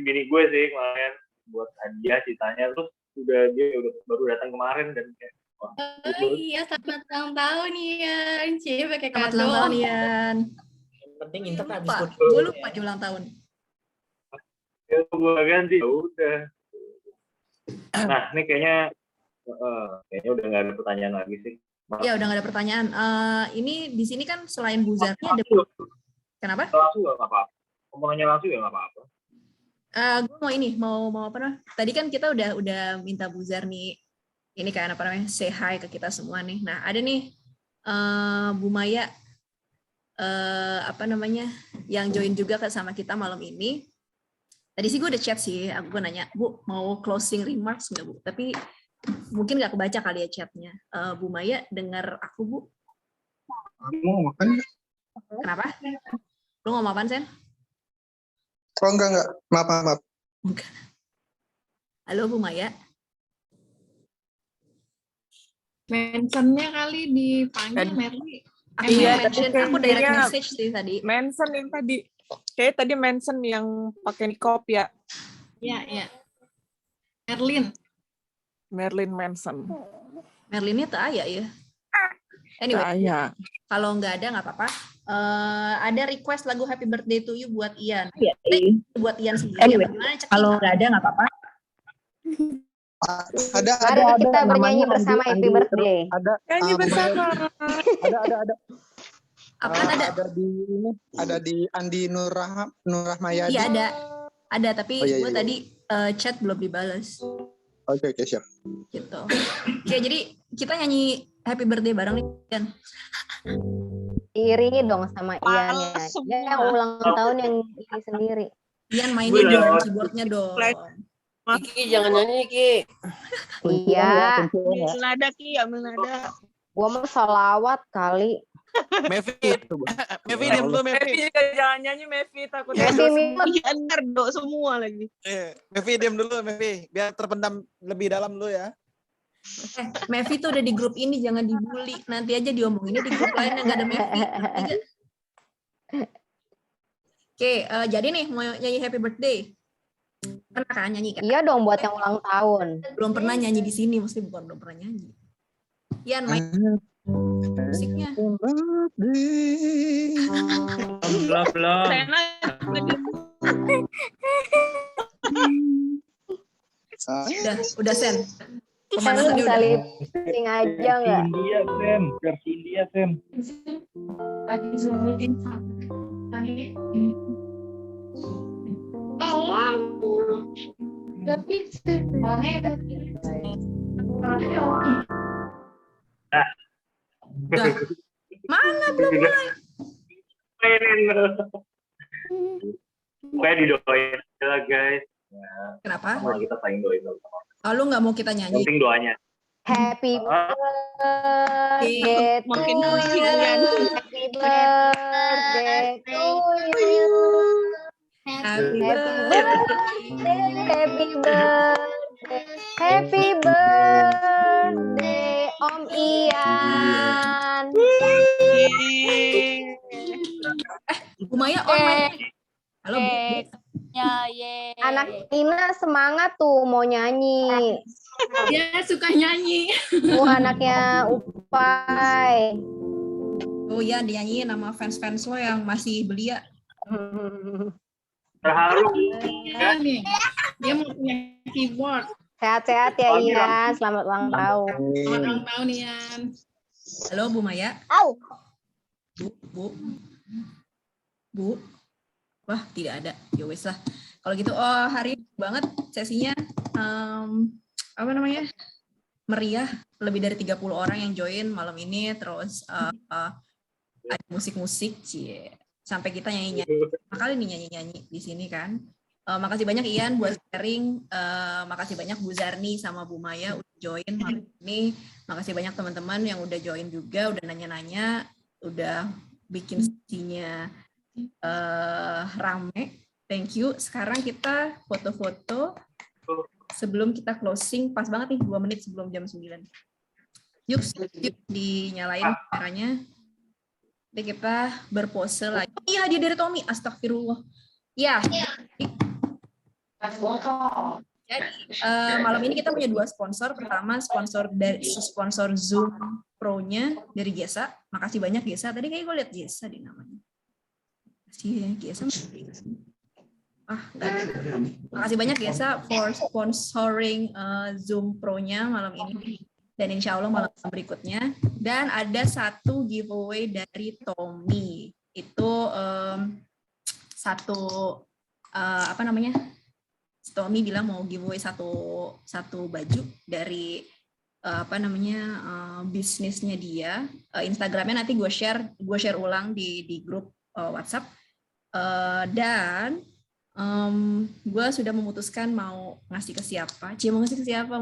bini gue sih kemarin buat hadiah ceritanya, terus dia baru datang kemarin dan kayak iya, selamat ulang tahun Ian. Cie pakai kado. Selamat ulang tahun Ian. Penting Inter habis gue lupa di ulang tahun. Ya gue ganti, udah. Nah, ini kayaknya udah nggak ada pertanyaan lagi sih. Ya udah nggak ada pertanyaan. Ini di sini kan selain Bu Zarni ada. Kenapa? Langsung nggak apa-apa. Omongannya langsung ya nggak apa-apa. Gue mau apa namanya? Tadi kan kita udah minta Bu Zarni ini kayak apa namanya? Say hi ke kita semua nih. Nah ada nih Bu Maya apa namanya yang join juga sama kita malam ini. Tadi sih gue udah chat sih, gue nanya, Bu mau closing remarks nggak Bu? Tapi mungkin nggak kebaca kali ya chatnya. Bu Maya dengar aku Bu? Mau makan? Kenapa? Lu ngomong apaan Sen? Oh enggak, maaf. Halo Bu Maya. Mentionnya kali dipanggil Merly. Aku direct message sih tadi. Mention yang tadi. Kayak tadi mention yang pakai nikop ya. Iya. Merlin Manson. Merlinnya tak aya ya. Anyway, kalau nggak ada nggak apa-apa. Ada request lagu Happy Birthday to You buat Ian. Buat Ian sendiri. Anyway, kalau nggak ada nggak apa-apa. Mari kita bernyanyi bersama Happy Birthday. Nyanyi bersama. Ada. Apaan ada? Ada di Andi Nurrahmayadi. Iya ada tapi iya. gue tadi chat belum dibalas. Oke siap. Gitu. Oke jadi kita nyanyi happy birthday bareng nih, Ian. Iringi dong sama Ian ya. Dia yang ulang tahun yang ini sendiri. Ian mainin dong keyboardnya dong. Iki jangan nyanyi Iki. Iya. Ambil nada Ki, ambil nada. Gua mau salawat kali. Mevi diam dulu Mevi. Jangan nyanyi Mevi, takutnya Ntar do semua lagi. Mevi diam dulu Mevi, biar terpendam lebih dalam dulu ya. Mevi tuh udah di grup ini, jangan dibully. Nanti aja diomonginnya di grup lain yang nggak ada Mevi. Oke, jadi nih mau nyanyi happy birthday. Pernah kan nyanyi kan? Iya dong buat yang ulang tahun. Belum pernah nyanyi di sini, mesti bukan belum pernah nyanyi. Ian main musiknya. Belum. Udah Sen. Pemanasan bisa lip-sync aja nggak? Versi India, Sam. Mana belum mulai? Pokoknya didoain lah guys. Kenapa? Nah, kita saling doain. Oh, lu nggak mau kita nyanyi? Penting doanya. Happy birthday to you. Happy birthday to you. Happy birthday Om Ian. Bu Maya online. Halo Bu. Anak Ina semangat tuh mau nyanyi. Dia suka nyanyi. Anaknya Upai. Oh ya, dinyanyiin sama fans-fans lo yang masih belia. Terharu. Iya nih. Dia mau punya keyboard. Sehat-sehat ya Ian, selamat ulang tahun. Selamat ulang tahun Ian. Halo Bu Maya. Au. Bu. Wah, tidak ada. Ya wes lah. Kalau gitu, hari banget sesinya apa namanya? Meriah, lebih dari 30 orang yang join malam ini, terus ada musik-musik, sampai kita nyanyi-nyanyi. Kali nih nyanyi-nyanyi di sini kan. Makasih banyak Ian buat sharing, makasih banyak Bu Zarni sama Bu Maya udah join malam ini. Makasih banyak teman-teman yang udah join juga, udah nanya-nanya, udah bikin sesinya rame. Thank you. Sekarang kita foto-foto sebelum kita closing. Pas banget nih 2 menit sebelum jam 9. Yuk dinyalain kameranya. Jadi kita berpose lagi. Oh iya, hadiah dari Tommy. Astagfirullah. Ya. Jadi malam ini kita punya 2 sponsor. Pertama sponsor Zoom Pro-nya dari Gesa. Makasih banyak Gesa. Tadi kayak gue lihat Gesa di namanya. Makasih banyak Gesa for sponsoring Zoom Pro-nya malam ini, dan insya Allah malam berikutnya. Dan ada 1 giveaway dari Tommy, itu apa namanya, Tommy bilang mau giveaway satu baju dari apa namanya bisnisnya dia. Instagramnya nanti gue share ulang di grup WhatsApp. Dan gue sudah memutuskan mau ngasih ke siapa,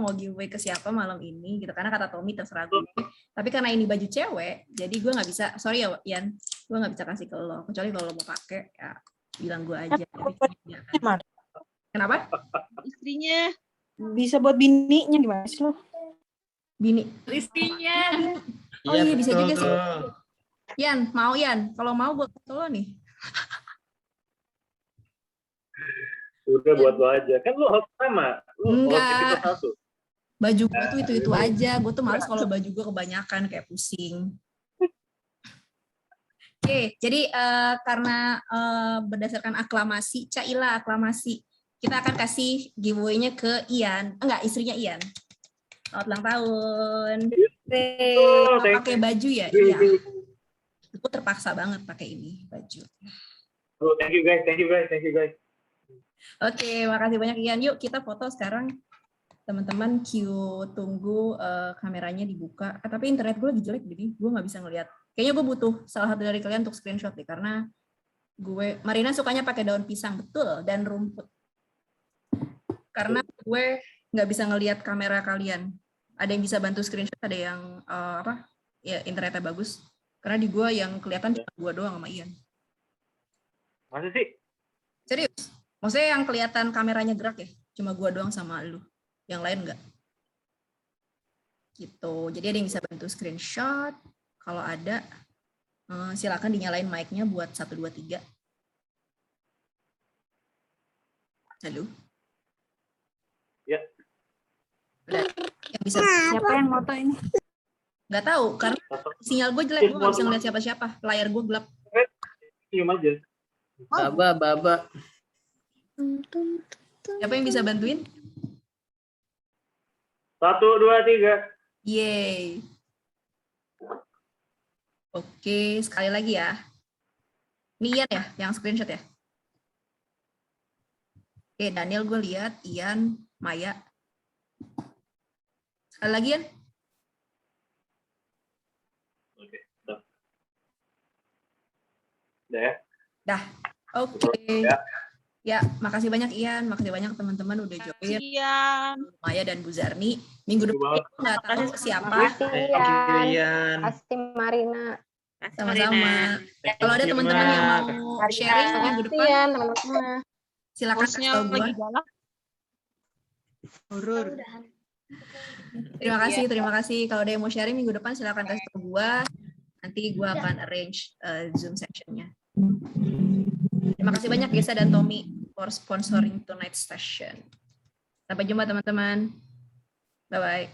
mau giveaway ke siapa malam ini gitu, karena kata Tommy terserah gue. Tapi karena ini baju cewek, jadi gue nggak bisa, sorry ya Ian, gue nggak bisa kasih ke lo, kecuali kalau lo mau pakai ya bilang gue aja. Kenapa? Istrinya bisa buat bininya gimana sih lo? Bini istrinya. Oh iya bisa juga sih. Ian, mau Ian? Kalau mau gue kasih lo nih. Udah buat lo aja. Kan lo harus sama. Enggak. Baju gue tuh itu aja. Gue tuh males kalau baju gue kebanyakan, kayak pusing. Oke, jadi karena berdasarkan aklamasi, Caila aklamasi, kita akan kasih giveaway-nya ke Ian. Enggak, istrinya Ian. Selamat ulang tahun. Pakai baju ya? Iya. Gue terpaksa banget pakai ini baju. Oh, thank you guys. Oke, makasih banyak Ian. Yuk kita foto sekarang. teman-teman queue tunggu kameranya dibuka. Tapi internet gue lagi jelek, jadi gue nggak bisa ngeliat. Kayaknya gue butuh salah satu dari kalian untuk screenshot deh, karena Marina sukanya pakai daun pisang, betul, dan rumput. Karena gue nggak bisa ngeliat kamera kalian. Ada yang bisa bantu screenshot, ada yang ya internetnya bagus. Karena di gue yang kelihatan cuma gue doang sama Ian. Masa sih? Serius? Maksudnya yang kelihatan kameranya gerak ya? Cuma gue doang sama lu. Yang lain enggak. Gitu. Jadi ada yang bisa bantu screenshot. Kalau ada, silakan dinyalain mic-nya buat 1, 2, 3. Halo? Ya. Yang bisa. Siapa yang moto ini? Nggak tahu, karena sinyal gue jelek. Gue nggak bisa ngeliat siapa-siapa. Layar gue gelap. Cium aja. Baba. Siapa yang bisa bantuin? 1, 2, 3. Yeay. Oke, sekali lagi ya. Ini Ian ya, yang screenshot ya? Oke, Daniel gue lihat, Ian, Maya. Sekali lagi, Ian. Oke, udah ya? Dah, oke. Ya, makasih banyak Ian, makasih banyak teman-teman udah join. Ian. Maya dan Bu Zarni. Minggu depan nggak tahu siapa. Ian. Kasih Marina. Sama-sama. Kalau ada teman-teman yang mau sharing minggu depan, silakan kasih tahu gue. Terima kasih. Kalau ada yang mau sharing minggu depan, silakan kasih tahu gue. Nanti gue akan arrange Zoom session-nya. Terima kasih banyak Gesa dan Tommy for sponsoring tonight's session. Sampai jumpa teman-teman. Bye-bye.